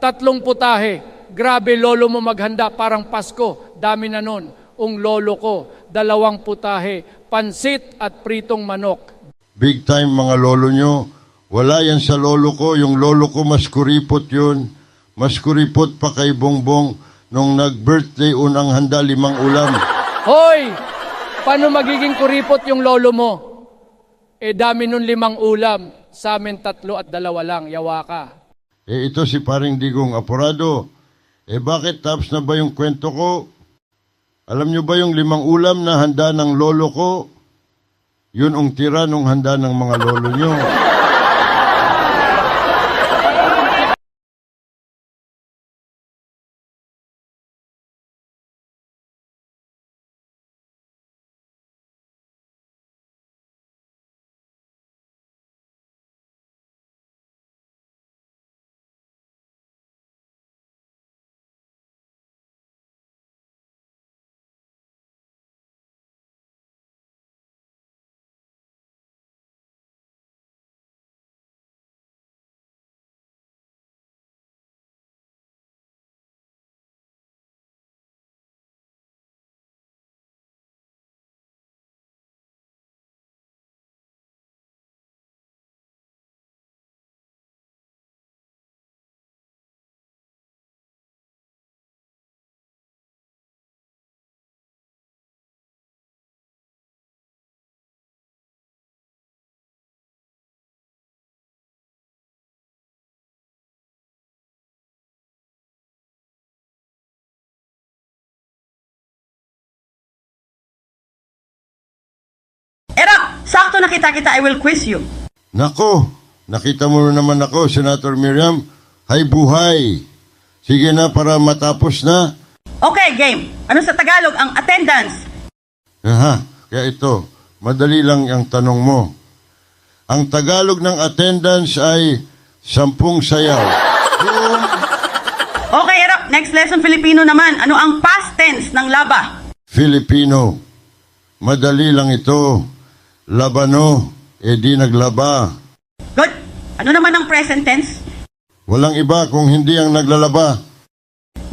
3 putahe. Grabe, lolo mo maghanda, parang Pasko. Dami na nun. Ang lolo ko, 2 putahe, pansit at pritong manok. Big time mga lolo nyo. Wala yan sa lolo ko. Yung lolo ko mas kuripot yun. Mas kuripot pa kay Bongbong nung nag-birthday unang handa 5 ulam. Hoy! Paano magiging kuripot yung lolo mo? Dami nun 5 ulam. Sa amin 3 at 2 lang. Yawa ka. Ito si paring Digong Apurado. Bakit tapos na ba yung kwento ko? Alam nyo ba yung 5 ulam na handa ng lolo ko? Yun ang tira nung handa ng mga lolo nyo. Erap, sakto nakita kita, I will quiz you. Nako, nakita mo naman ako, Senator Miriam. Hay buhay. Sige na para matapos na. Okay, game. Ano sa Tagalog ang attendance? Aha, kaya ito, madali lang ang tanong mo. Ang Tagalog ng attendance ay 10 sayaw. Okay, Erap, next lesson Filipino naman. Ano ang past tense ng laba? Filipino. Madali lang ito. Labano, di naglaba. Good. Ano naman ang present tense? Walang iba kung hindi ang naglalaba.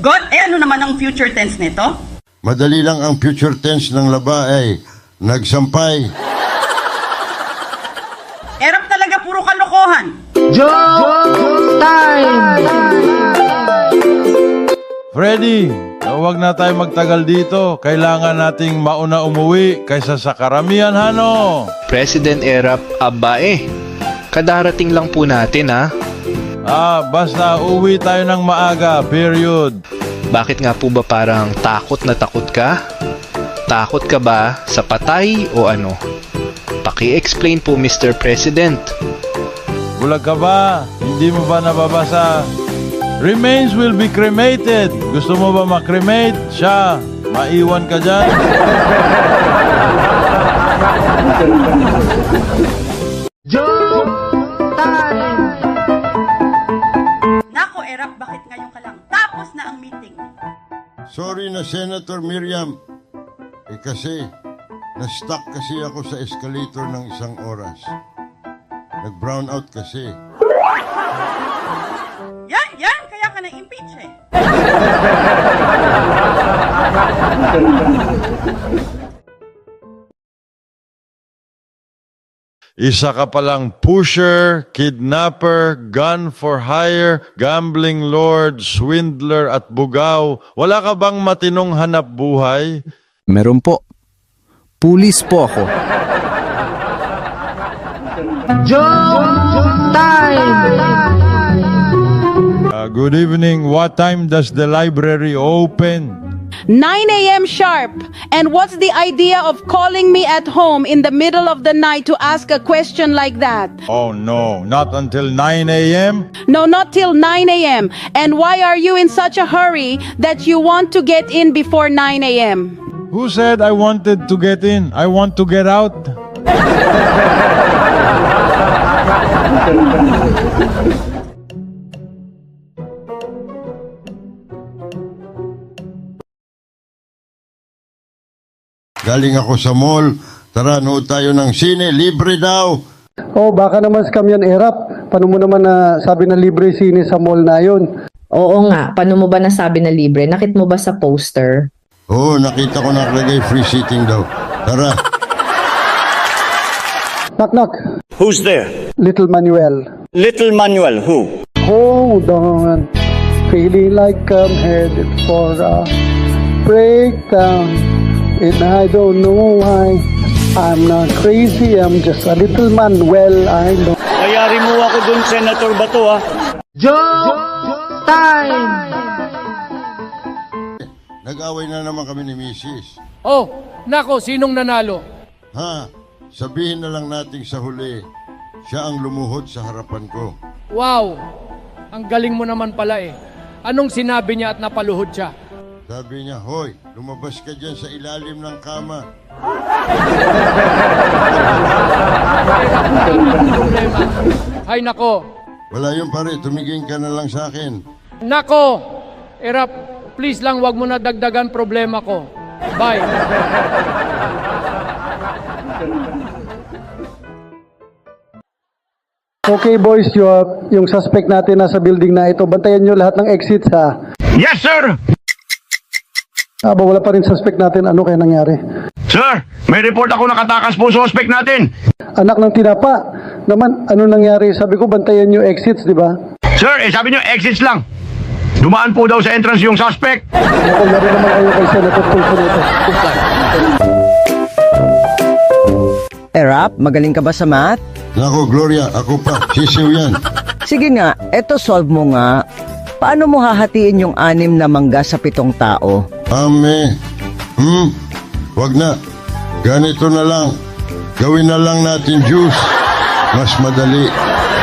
Good. Ano naman ang future tense nito? Madali lang ang future tense ng laba ay nagsampay. Erap talaga puro kalokohan. Joke time! Freddy, huwag na tayo magtagal dito. Kailangan nating mauna umuwi kaysa sa karamihan, Hano. President Erap, kadarating lang po natin, ha? Basta uwi tayo ng maaga, period. Bakit nga po ba parang takot na takot ka? Takot ka ba sa patay o ano? Paki-explain po, Mr. President. Bulag ka ba? Hindi mo ba nababasa? Remains will be cremated. Gusto mo ba makremate? Siya, maiwan ka dyan. Joke time! Nako, Erap, bakit ngayon ka lang? Tapos na ang meeting. Sorry na, Senator Miriam. Kasi, na-stuck kasi ako sa escalator ng isang oras. Nag-brown out kasi. Yan, kaya ka na-impeach eh. Isa ka palang pusher, kidnapper, gun for hire, gambling lord, swindler at bugaw. Wala ka bang matinong hanap buhay? Meron po. Pulis po ako. Joke time! Good evening. What time does the library open? 9 a.m. sharp. And what's the idea of calling me at home in the middle of the night to ask a question like that? Oh no, not until 9 a.m.? No, not till 9 a.m. And why are you in such a hurry that you want to get in before 9 a.m.? Who said I wanted to get in? I want to get out. Galing ako sa mall. Tara, nood tayo ng sine. Libre daw. Oh, baka naman scam yan, Erap. Paano mo naman na sabi na libre sine sa mall na yun? Oo nga, paano mo ba nasabi na libre? Nakit mo ba sa poster? Oo, nakita ko nakalagay free seating daw. Tara. Knock, knock. Who's there? Little Manuel. Little Manuel, who? Hold on. Feeling like I'm headed for a breakdown. And I don't know why. I'm not crazy, I'm just a little Manuel, I know. Ayari mo ako dun, Senator Bato, ha? Joke time! Nag-away na naman kami ni Mrs. Oh, nako, sinong nanalo? Ha? Sabihin na lang natin sa huli, siya ang lumuhod sa harapan ko. Wow, ang galing mo naman pala eh. Anong sinabi niya at napaluhod siya? Sabi niya, hoy, lumabas ka dyan sa ilalim ng kama. Ay nako. Wala yun pare, tumigin ka na lang sa akin. Nako, Erap, please lang wag mo na dagdagan problema ko. Bye. Okay boys, yung suspect natin nasa building na ito. Bantayan nyo lahat ng exits ha. Yes, sir! Aba, wala pa rin suspect natin. Ano kaya nangyari? Sir, may report ako nakatakas po suspect natin. Anak ng tinapa. Naman, ano nangyari? Sabi ko, bantayan nyo exits, di ba? Sir, sabi niyo exits lang. Dumaan po daw sa entrance yung suspect. Ako, yari naman kayo kay Senator Tulfo nito. Erap, magaling ka ba sa math? Nako, Gloria, ako pa. Sisiw yan. Sige nga, eto solve mo nga. Paano mo hahatiin yung 6 na mangga sa 7 tao? Wag na. Ganito na lang. Gawin na lang natin juice. Mas madali.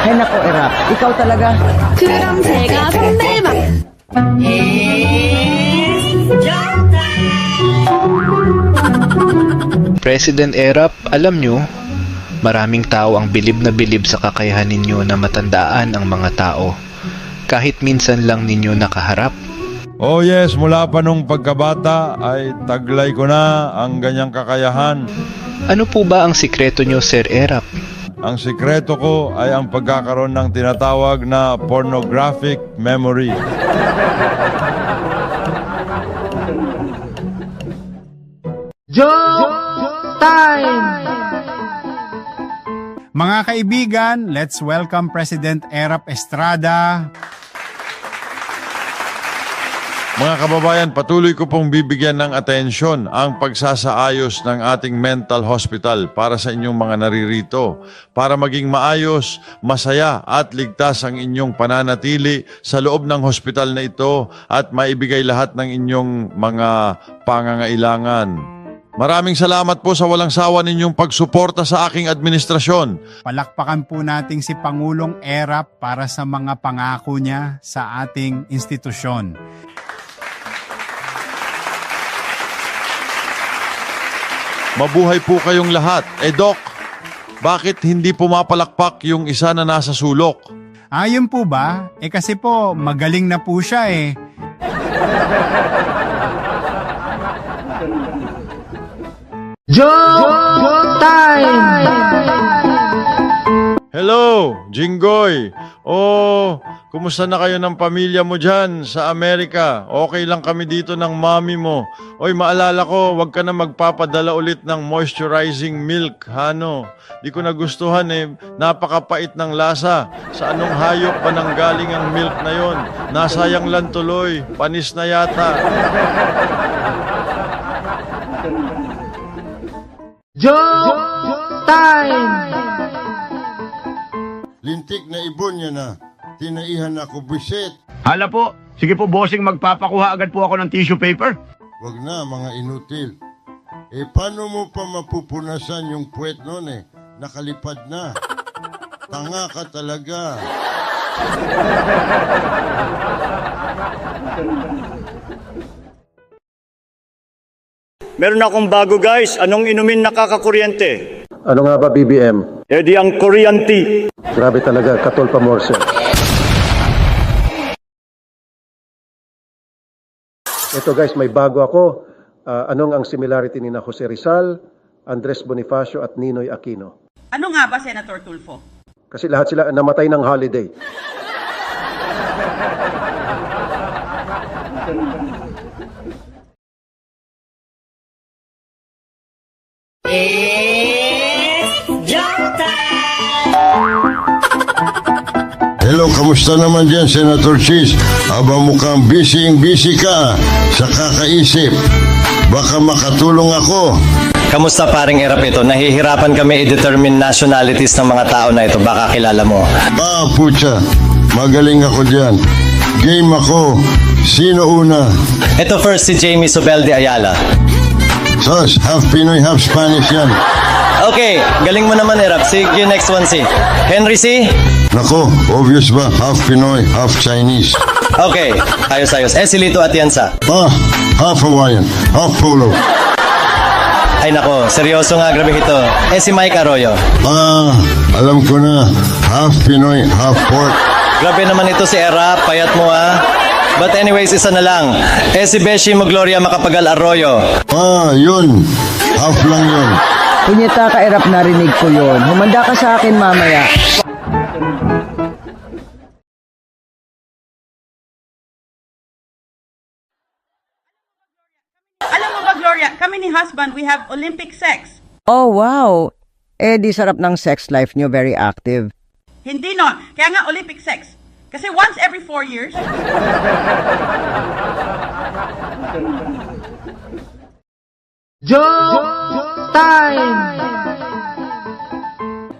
Ay nako, Erap, ikaw talaga. 그럼 제가 선배만 President Erap, alam nyo, maraming tao ang bilib na bilib sa kakayahan ninyo na matandaan ang mga tao. Kahit minsan lang ninyo nakaharap. Oh yes, mula pa nung pagkabata ay taglay ko na ang ganyang kakayahan. Ano po ba ang sikreto nyo, Sir Erap? Ang sikreto ko ay ang pagkakaroon ng tinatawag na pornographic memory. Joke time! Mga kaibigan, let's welcome President Erap Estrada. Mga kababayan, patuloy ko pong bibigyan ng atensyon ang pagsasaayos ng ating mental hospital para sa inyong mga naririto, para maging maayos, masaya at ligtas ang inyong pananatili sa loob ng hospital na ito at maibigay lahat ng inyong mga pangangailangan. Maraming salamat po sa walang sawa ninyong pagsuporta sa aking administrasyon. Palakpakan po natin si Pangulong Erap para sa mga pangako niya sa ating institusyon. Mabuhay po kayong lahat. Doc, bakit hindi pumapalakpak yung isa na nasa sulok? Ayun po ba? Kasi po, magaling na po siya Joke time! Hello, Jinggoy. Oh, kumusta na kayo ng pamilya mo dyan sa Amerika? Okay lang kami dito ng mami mo. Oy, maalala ko, wag ka na magpapadala ulit ng moisturizing milk, Hano. Di ko nagustuhan eh, napakapait ng lasa. Sa anong hayop pa nanggaling ang milk na yon? Nasayang lang tuloy, panis na yata. Joke time! Lintik na ibon niya na. Tinaihan ako, buset. Hala po. Sige po, bossing, magpapakuha agad po ako ng tissue paper. Wag na, mga inutil. Paano mo pa mapupunasan yung puwet nun eh? Nakalipad na. Tanga ka talaga. Meron akong bago guys. Anong inumin nakakakuryente? Ano nga ba BBM? Eh di ang kuryente. Grabe talaga, katol pa Morse. Ito guys, may bago ako. Anong ang similarity ni na Jose Rizal, Andres Bonifacio at Ninoy Aquino? Ano nga ba, Senator Tulfo? Kasi lahat sila namatay ng holiday. Hello, kamusta naman dyan, Senator Cheese? Aba mukhang busy ka sa kakaisip. Baka makatulong ako. Kamusta paring Erap ito? Nahihirapan kami i-determine nationalities ng mga tao na ito. Baka kilala mo. Putya. Magaling ako dyan. Game ako. Sino una? Ito first, si Jamie Sobel de Ayala. Sos, half Pinoy, half Spanish yan. Okay, galing mo naman Erap. Sige, next one si Henry C. Nako, obvious ba? Half Pinoy, half Chinese. Okay, ayos. Si Lito Atienza. Half Hawaiian, half Polo. Ay nako, seryoso nga, grabe ito. Si Mike Arroyo. Alam ko na. Half Pinoy, half pork. Grabe naman ito si Erap, payat mo ha. But anyways, isa na lang. Si Beshi mo Gloria Macapagal Arroyo. Yun. Half lang yun. Punyeta ka, Erap, narinig ko yun. Humanda ka sa akin mamaya. Alam mo ba, Gloria, kami ni husband, we have Olympic sex. Oh, wow. Di sarap ng sex life nyo, very active. Hindi no, kaya nga Olympic sex. Kasi once every 4 years. Joke time!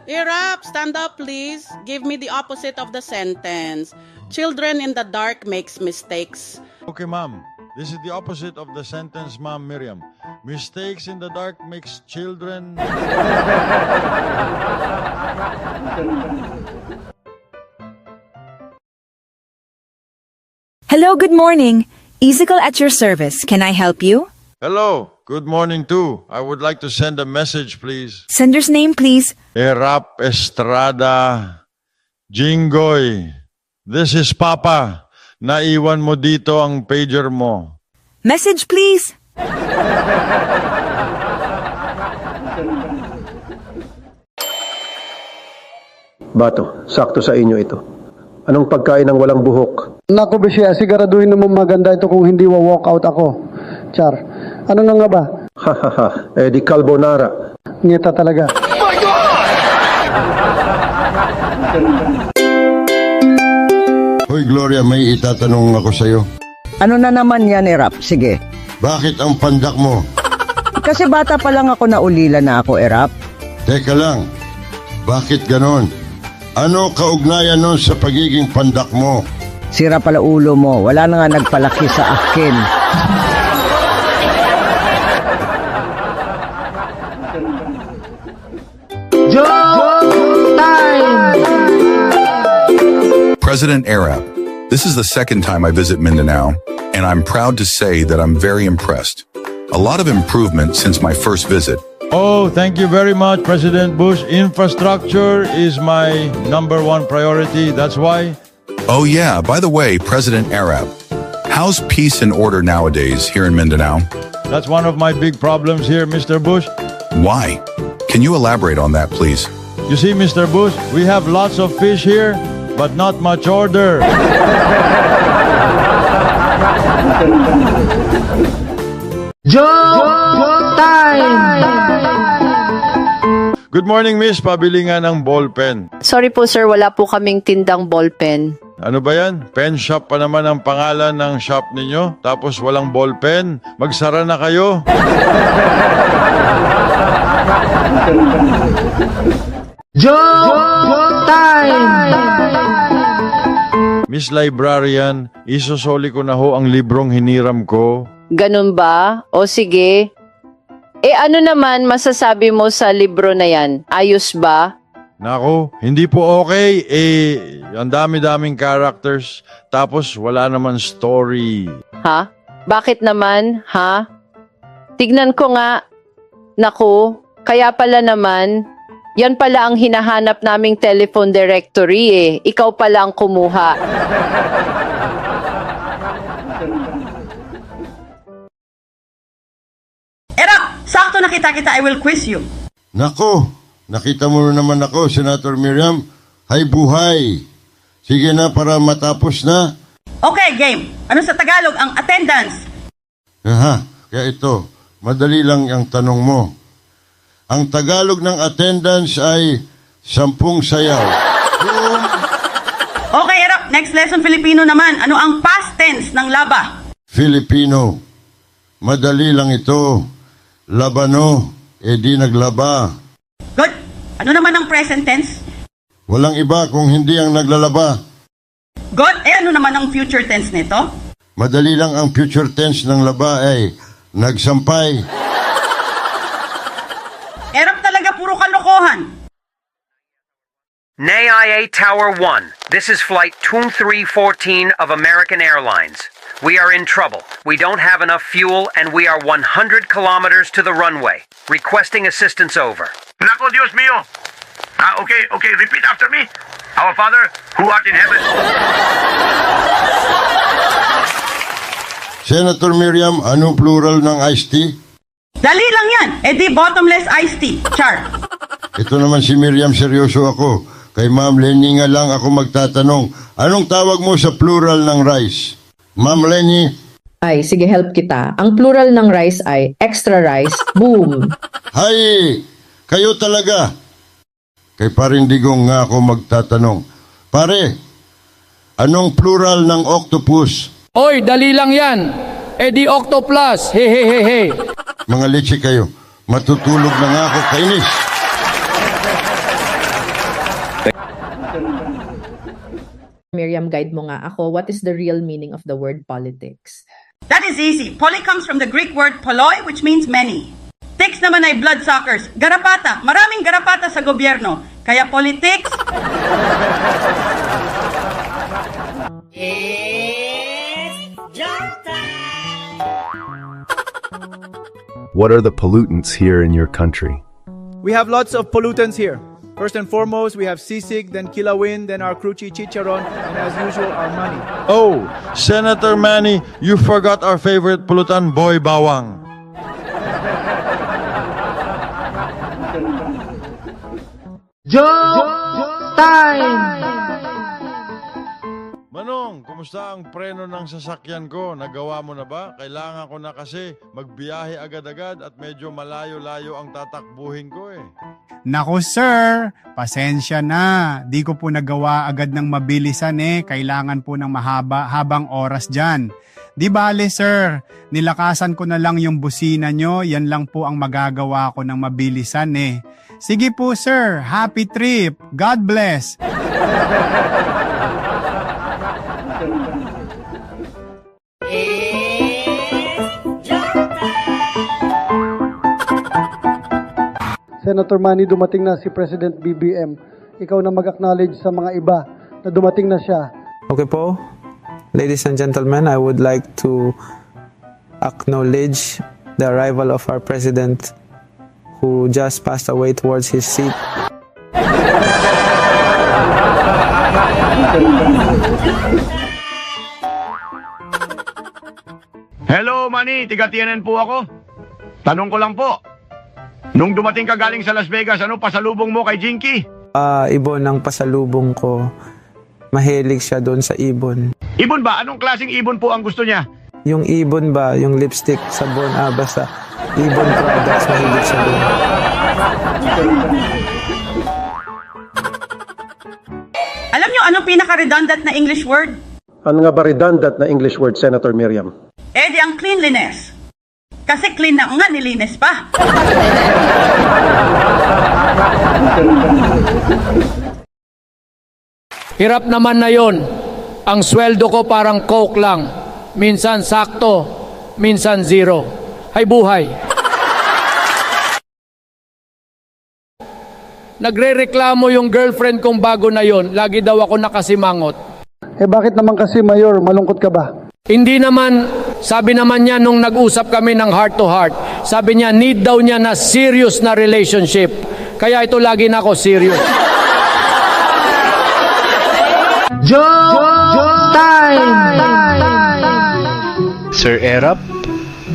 Erap, stand up please. Give me the opposite of the sentence. Children in the dark makes mistakes. Okay, ma'am. This is the opposite of the sentence, Ma'am Miriam. Mistakes in the dark makes children... Hello, good morning. Ezekiel at your service. Can I help you? Hello, good morning too. I would like to send a message, please. Sender's name, please. Erap Estrada Jinggoy. This is Papa. Naiwan mo dito ang pager mo. Message, please. Bato, sakto sa inyo ito. Anong pagkain ng walang buhok? Naku, Bishya, siguraduhin naman maganda ito kung hindi wa-walk out ako. Char, ano nga ba? Ha, di carbonara. Ngita talaga. Hoy, Gloria, may itatanong ako sa'yo. Ano na naman yan, Erap? Sige. Bakit ang pandak mo? Kasi bata pa lang ako naulila na ako, Erap. Teka lang, bakit ganon? Ano kaugnayan nun sa pagiging pandak mo? Sira pala ulo mo. Wala na nga nagpalaki sa akin. Joke time! President Arap, this is the second time I visit Mindanao, and I'm proud to say that I'm very impressed. A lot of improvement since my first visit. Oh, thank you very much, President Bush. Infrastructure is my #1 priority. That's why. Oh yeah, by the way, President Arap, how's peace and order nowadays here in Mindanao? That's one of my big problems here, Mr. Bush. Why? Can you elaborate on that, please? You see, Mr. Bush, we have lots of fish here, but not much order. Joke time! Good morning, Miss. Pabili nga ng ballpen. Sorry po sir, wala po kaming tindang ballpen. Ano ba yan? Pen shop pa naman ang pangalan ng shop ninyo? Tapos walang ballpen? Magsara na kayo. Joke time! Miss Librarian, isosoli ko na ho ang librong hiniram ko. Ganun ba? O sige. Ano naman masasabi mo sa libro na yan? Ayos ba? Nako, hindi po okay. Ang dami-daming characters. Tapos wala naman story. Ha? Bakit naman? Ha? Tignan ko nga. Naku, kaya pala naman. Yan pala ang hinahanap naming telephone directory Ikaw pala ang kumuha. Sakto nakita kita, I will quiz you. Nako, nakita mo naman ako, Senator Miriam. Hay buhay. Sige na para matapos na. Okay, game. Ano sa Tagalog ang attendance? Aha, kaya ito, madali lang ang tanong mo. Ang Tagalog ng attendance ay 10 sayaw. Okay, Erap. Next lesson, Filipino naman. Ano ang past tense ng laba? Filipino. Madali lang ito. Labano, di naglaba. Good. Ano naman ang present tense? Walang iba kung hindi ang naglalaba. Good. Ano naman ang future tense nito? Madali lang ang future tense ng laba ay nagsampay. Erap talaga puro kalokohan. NAIA Tower 1. This is Flight 2314 of American Airlines. We are in trouble. We don't have enough fuel and we are 100 kilometers to the runway. Requesting assistance over. Nako, Dios mío. Okay, repeat after me. Our Father, who art in heaven. Senator Miriam, anong plural ng iced tea? Dali lang yan. Di bottomless iced tea. Char. Ito naman si Miriam, seryoso ako. Kay Ma'am Lenny nga lang ako magtatanong. Anong tawag mo sa plural ng rice? Ma'am Lenny? Ay, sige, help kita. Ang plural ng rice ay extra rice. Boom! Hay! Kayo talaga. Kay paring Digong nga ako magtatanong. Pare, anong plural ng octopus? Oy, dali lang yan. Di octopus. He. Mga litsi kayo. Matutulog na nga ako, kainis. Miriam, guide mo nga ako. What is the real meaning of the word politics? That is easy. Poly comes from the Greek word poloi, which means many. Tics naman ay bloodsuckers. Garapata. Maraming garapata sa gobyerno. Kaya politics... What are the pollutants here in your country? We have lots of pollutants here. First and foremost, we have sisig, then kilawin, then our crunchy chicharon, and as usual, our money. Oh, Senator Manny, you forgot our favorite pulutan, Boy Bawang. Joke time! Manong, kumusta ang preno ng sasakyan ko? Nagawa mo na ba? Kailangan ko na kasi magbiyahe agad-agad at medyo malayo-layo ang tatakbuhin ko Naku sir, pasensya na. Di ko po nagawa agad ng mabilisan Kailangan po ng habang oras dyan. Di bale sir, nilakasan ko na lang yung busina nyo. Yan lang po ang magagawa ko ng mabilisan Sige po sir, happy trip. God bless. Senator Manny, dumating na si President BBM. Ikaw na mag-acknowledge sa mga iba na dumating na siya. Okay po. Ladies and gentlemen, I would like to acknowledge the arrival of our President who just passed away towards his seat. Hello, Manny. Tiga-TNN po ako. Tanong ko lang po. Nung dumating ka galing sa Las Vegas, ano pasalubong mo kay Jinky? Ibon ang pasalubong ko. Mahilig siya doon sa ibon. Ibon ba? Anong klaseng ibon po ang gusto niya? Yung ibon ba, yung lipstick, sabon, basta ibon products, mahilig siya doon. Alam nyo anong pinaka-redundant na English word? Ano nga ba redundant na English word, Senator Miriam? Di ang cleanliness. Kasi clean na nga, nilinis pa. Hirap naman na yon. Ang sweldo ko parang coke lang. Minsan sakto, minsan zero. Hay buhay. Nagre-reklamo yung girlfriend kong bago na yon. Lagi daw ako nakasimangot. Bakit naman kasi, Mayor, malungkot ka ba? Hindi naman, sabi naman niya nung nag-usap kami ng heart to heart, sabi niya need daw niya na serious na relationship. Kaya ito lagi na ako serious. Joke time! Sir Erap,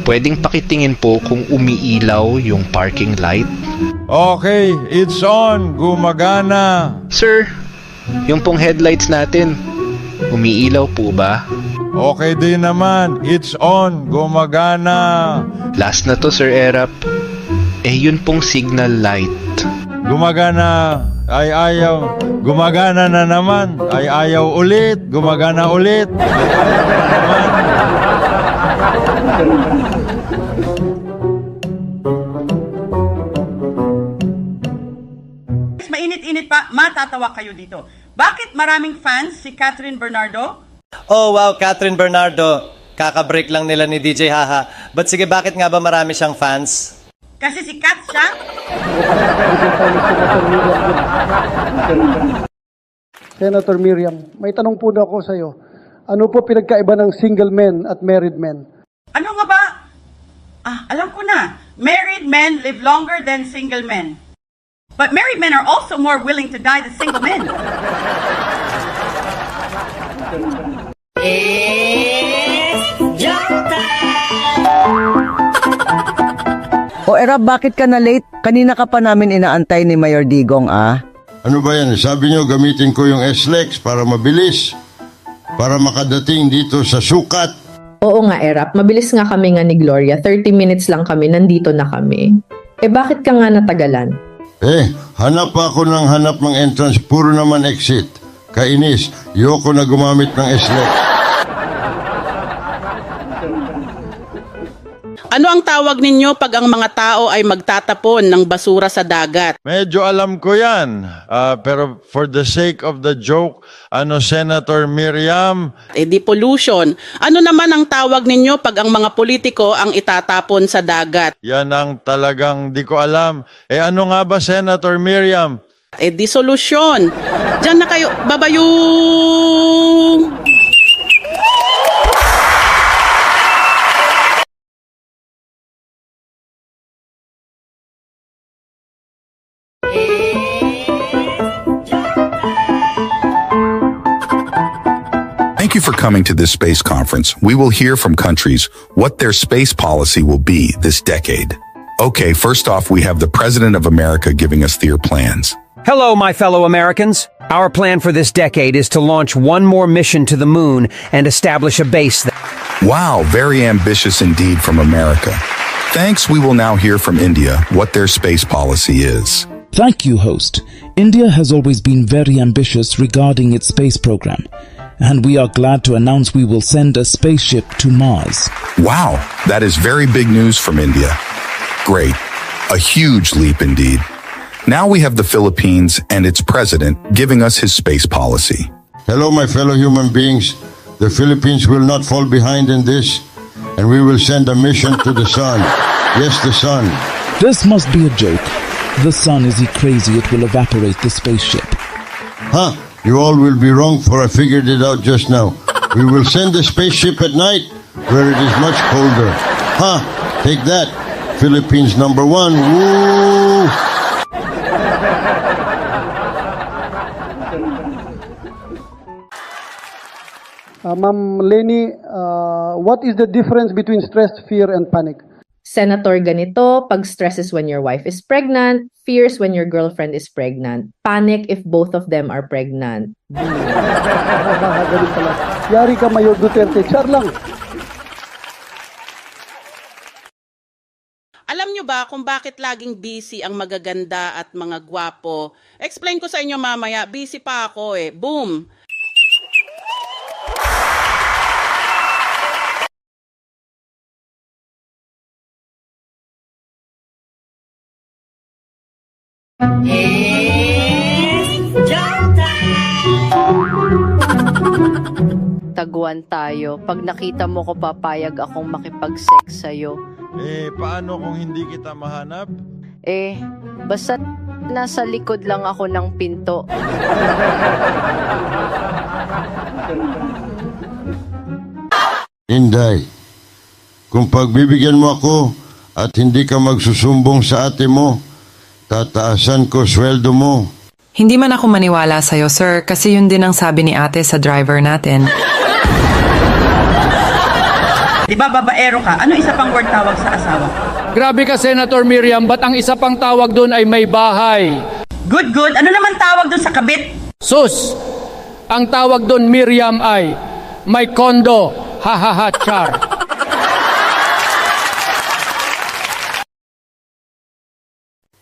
pwedeng pakitingin po kung umiilaw yung parking light? Okay, it's on. Gumagana. Sir, yung pong headlights natin, umiilaw po ba? Okay din naman. It's on. Gumagana. Last na to, Sir Erap. Yun pong signal light. Gumagana. Ay ayaw. Gumagana na naman. Ay ayaw ulit. Gumagana ulit. Ay ayaw na naman. Mainit-init pa, matatawa kayo dito. Bakit maraming fans si Catherine Bernardo? Oh wow, Catherine Bernardo. Kaka-break lang nila ni DJ Haha. But sige, bakit nga ba marami siyang fans? Kasi si Kat siya? Senator Miriam, may tanong po na ako sa iyo. Ano po pinagkaiba ng single men at married men? Ano nga ba? Alam ko na. Married men live longer than single men. But married men are also more willing to die than single men. O Erap, bakit ka na late? Kanina ka pa namin inaantay ni Mayor Digong, Ano ba yan? Sabi nyo gamitin ko yung SLEX para mabilis. Para makadating dito sa sukat. Oo nga, Erap. Mabilis nga kami nga ni Gloria. 30 minutes lang kami, nandito na kami. Bakit ka nga natagalan? Hanap ako ng hanap ng entrance. Puro naman exit. Kainis. Yoko na gumamit ng SLEX. Ano ang tawag ninyo pag ang mga tao ay magtatapon ng basura sa dagat? Medyo alam ko yan. Pero for the sake of the joke, Senator Miriam? Di pollution. Ano naman ang tawag ninyo pag ang mga politiko ang itatapon sa dagat? Yan ang talagang di ko alam. Ano nga ba, Senator Miriam? Di solusyon. Diyan na kayo, babayong! Thank you for coming to this space conference. We will hear from countries what their space policy will be this decade. Okay, first off, we have the President of America giving us their plans. Hello, my fellow Americans. Our plan for this decade is to launch one more mission to the moon and establish a base there. Wow, very ambitious indeed from America. Thanks, we will now hear from India what their space policy is. Thank you, host. India has always been very ambitious regarding its space program, and we are glad to announce we will send a spaceship to Mars. Wow, that is very big news from India. Great. A huge leap indeed. Now we have the Philippines and its president giving us his space policy. Hello, my fellow human beings. The Philippines will not fall behind in this, and we will send a mission to the sun. Yes, the sun. This must be a joke. The sun is crazy, it will evaporate the spaceship. You all will be wrong, for I figured it out just now. We will send the spaceship at night, where it is much colder. Take that, Philippines #1. Woo! Ma'am Lenny, what is the difference between stress, fear, and panic? Senator ganito, pag stresses when your wife is pregnant, fears when your girlfriend is pregnant, panic if both of them are pregnant. Ganun pala. Yari ka, Mayor Duterte. Char lang. Alam nyo ba kung bakit laging busy ang magaganda at mga gwapo? Explain ko sa inyo mamaya, busy pa ako eh. Boom! Taguan tayo. Pag nakita mo ko, papayag akong makipag-sex sa'yo. Paano kung hindi kita mahanap? Basta nasa likod lang ako ng pinto. Inday, kung pagbibigyan mo ako at hindi ka magsusumbong sa ate mo, tataasan ko sweldo mo. Hindi man ako maniwala sa'yo, sir, kasi yun din ang sabi ni ate sa driver natin. Di ba babaero ka? Ano isa pang word tawag sa asawa? Grabe ka, Senator Miriam, ba't ang isa pang tawag doon ay may bahay? Good, good. Ano naman tawag doon sa kabit? Sus! Ang tawag doon, Miriam, ay may kondo. Ha ha ha, char.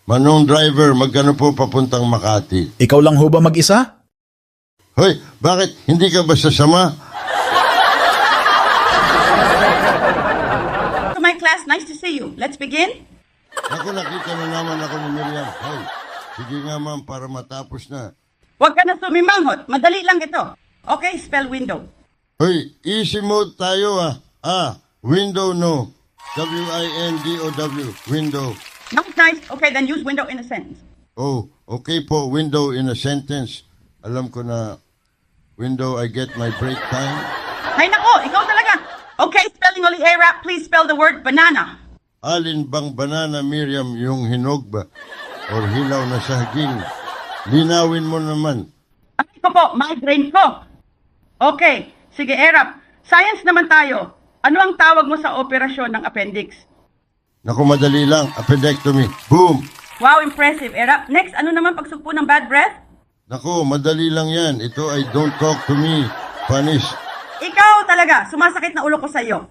Manong driver, magkano po papuntang Makati? Ikaw lang ho ba mag-isa? Hoy, bakit hindi ka ba sasama? To my class, nice to see you. Let's begin. Ako nakita na naman ako ni Miriam. Hoy, sige nga ma'am para matapos na. Huwag ka na sumimanghot. Madali lang ito. Okay, spell window. Hoy, easy mode tayo window no. W-I-N-D-O-W, window. Nice, nice. Okay, then use window in a sentence. Oh, okay po, window in a sentence. Alam ko na window, I get my break time. Ay nako, ikaw talaga. Okay, spelling ulit A-Rap, please spell the word banana. Alin bang banana, Miriam, yung hinog ba? Or hilaw na saging? Linawin mo naman. Ay ko po, migraine ko. Okay, sige A-Rap. Science naman tayo. Ano ang tawag mo sa operasyon ng appendix? Naku, madali lang. Appendectomy. Boom! Wow, impressive, A-Rap. Next, ano naman pagsugpo ng bad breath? Naku, madali lang yan. Ito ay don't talk to me. Panis. Ikaw talaga, sumasakit na ulo ko sa iyo.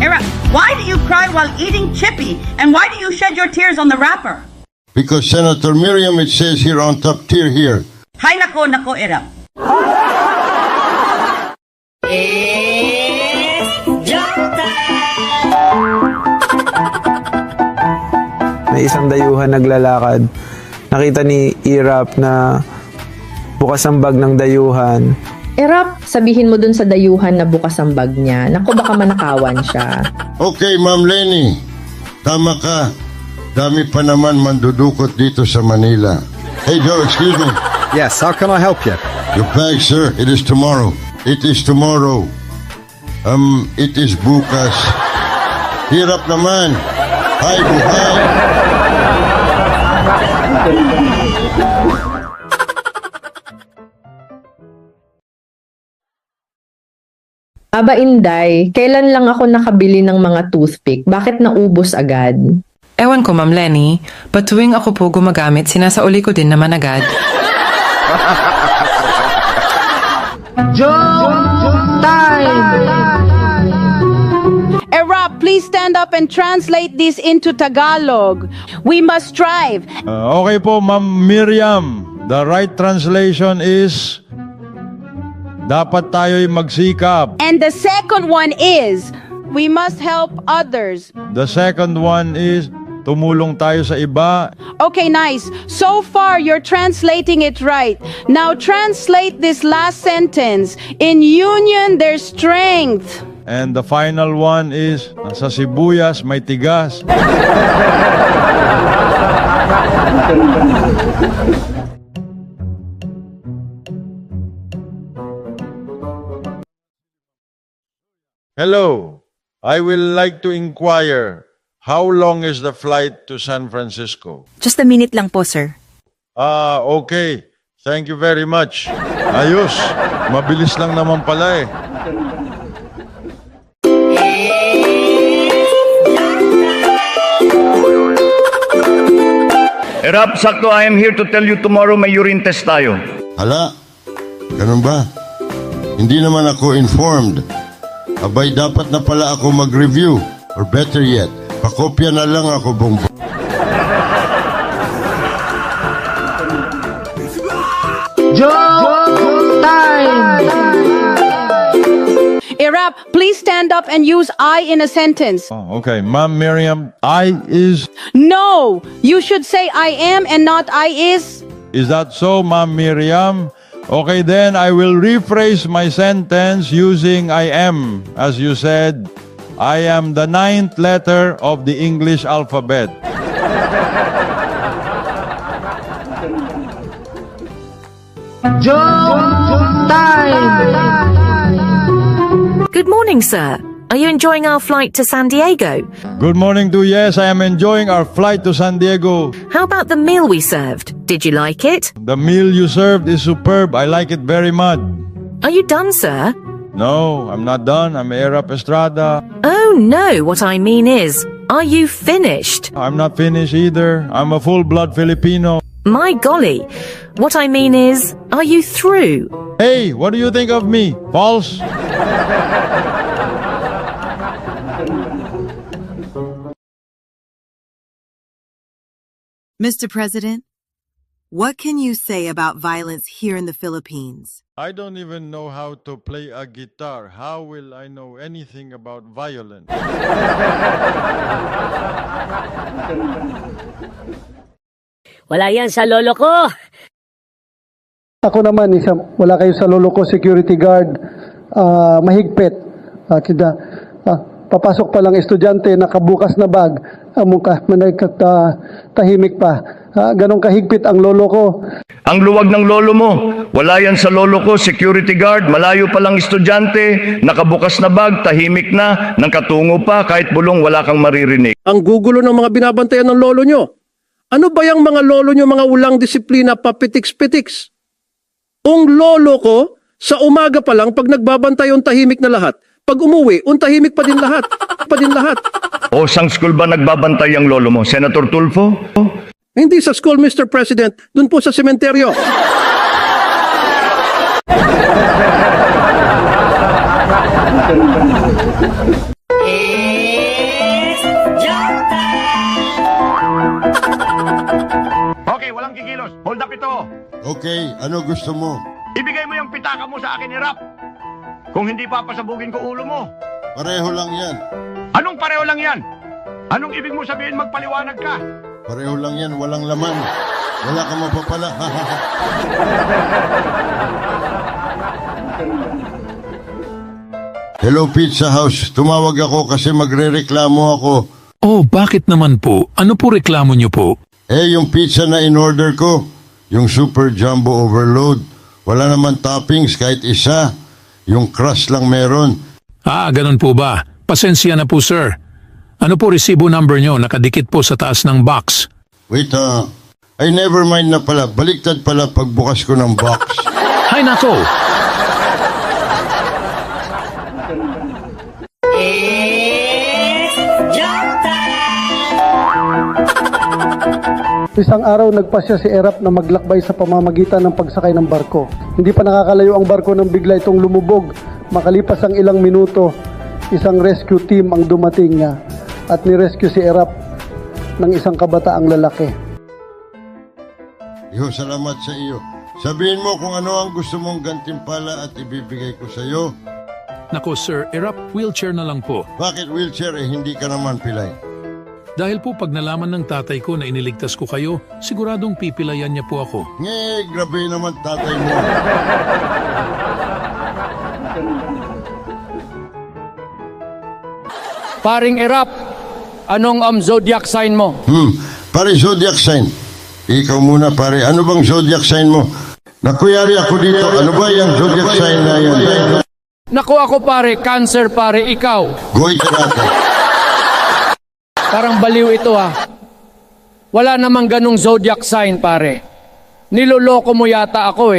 A-Rap, why do you cry while eating chippy? And why do you shed your tears on the wrapper? Because Senator Miriam, it says here on top tier here. Hay nako, A-Rap. May isang dayuhan naglalakad. Nakita ni Irap na bukas ang bag ng dayuhan. Rap, sabihin mo dun sa dayuhan na bukas ang bag niya. Naku, baka manakawan siya. Okay, Ma'am Lenny. Tama ka. Dami pa naman mandudukot dito sa Manila. Hey, Joe, excuse me. Yes, how can I help you? Your bag, sir. It is tomorrow. It is tomorrow. It is bukas. Hirap naman. Hay, buhay. Aba Inday, kailan lang ako nakabili ng mga toothpick? Bakit naubos agad? Ewan ko, Ma'am Lenny, but tuwing ako po gumagamit, sinasauli ko din naman agad. Erap, please stand up and translate this into Tagalog. We must strive. Okay po, Ma'am Miriam. The right translation is, dapat tayo'y magsikap. And the second one is, we must help others. The second one is, tumulong tayo sa iba. Okay, nice. So far, you're translating it right. Now translate this last sentence. In union, there's strength. And the final one is, sa sibuyas may tigas. Hello, I will like to inquire, how long is the flight to San Francisco? Just a minute lang po, sir. Okay. Thank you very much. Ayos. Mabilis lang naman pala eh. Erap, sakto, I am here to tell you tomorrow may urine test tayo. Hala, ganun ba? Hindi naman ako informed. Abay, dapat na pala ako mag-review. Or better yet, pakopya na lang ako bongbong. Joke time! Irap, please stand up and use I in a sentence. Oh, okay, Ma'am Miriam, I is... No! You should say I am and not I is. Is that so, Ma'am Miriam? Okay, then I will rephrase my sentence using I am. As you said, I am the 9th letter of the English alphabet. Joke time! Good morning, sir. Are you enjoying our flight to San Diego? Good morning to yes, I am enjoying our flight to San Diego. How about the meal we served? Did you like it? The meal you served is superb. I like it very much. Are you done, sir? No, I'm not done. I'm Erap Estrada. Oh, no. What I mean is, are you finished? I'm not finished either. I'm a full-blood Filipino. My golly. What I mean is, are you through? Hey, what do you think of me? False? Mr. President, what can you say about violence here in the Philippines? I don't even know how to play a guitar. How will I know anything about violence? Wala yan sa lolo ko. Ako naman, wala kayo sa lolo ko, security guard, mahigpit. Papasok pa lang estudyante, nakabukas na bag, tahimik pa. Ganong kahigpit ang lolo ko. Ang luwag ng lolo mo. Wala yan sa lolo ko, security guard, malayo pa lang estudyante, nakabukas na bag, tahimik na, nang katungo pa, kahit bulong wala kang maririnig. Ang gugulo ng mga binabantayan ng lolo nyo. Ano ba yung mga lolo nyo, mga ulang disiplina, papitiks-petiks? Ang lolo ko, sa umaga pa lang, pag nagbabantay, tahimik na lahat. Pag umuwi, tahimik pa din lahat. O sang school ba nagbabantay ang lolo mo, Senator Tulfo? Hindi sa school, Mr. President. Doon po sa sementeryo. Okay, walang kikilos. Hold up ito. Okay, ano gusto mo? Ibigay mo yung pitaka mo sa akin, Erap. Kung hindi papasabugin ko ulo mo. Pareho lang yan. Anong pareho lang yan? Anong ibig mo sabihin magpaliwanag ka? Pareho lang yan, walang laman. Wala kang mapapala. Hello, Pizza House. Tumawag ako kasi magrereklamo ako. Oh, bakit naman po? Ano po reklamo niyo po? Yung pizza na in-order ko, yung Super Jumbo Overload, wala naman toppings kahit isa. Yung crust lang meron. Ganun po ba? Pasensya na po, sir. Ano po resibo number nyo? Nakadikit po sa taas ng box. Wait, ay never mind na pala. Baliktad pala pagbukas ko ng box. Hay nako! Isang araw nagpasya si Erap na maglakbay sa pamamagitan ng pagsakay ng barko. Hindi pa nakakalayo ang barko nang bigla itong lumubog. Makalipas ang ilang minuto, isang rescue team ang dumating niya at ni-rescue si Erap ng isang kabataang lalaki. Salamat sa iyo. Sabihin mo kung ano ang gusto mong gantimpala at ibibigay ko sa iyo. Nako sir, Erap, wheelchair na lang po. Bakit wheelchair hindi ka naman pilay? Dahil po pag nalaman ng tatay ko na iniligtas ko kayo, siguradong pipilayan niya po ako. Grabe naman tatay mo. Paring Erap, anong zodiac sign mo? Pare, zodiac sign. Ikaw muna pare, ano bang zodiac sign mo? Nakuyari ako dito, ano ba yung zodiac sign na yan? Naku ako pare, Cancer pare, ikaw. Goy ka natin. Parang baliw ito Wala namang ganong zodiac sign pare. Niloloko mo yata ako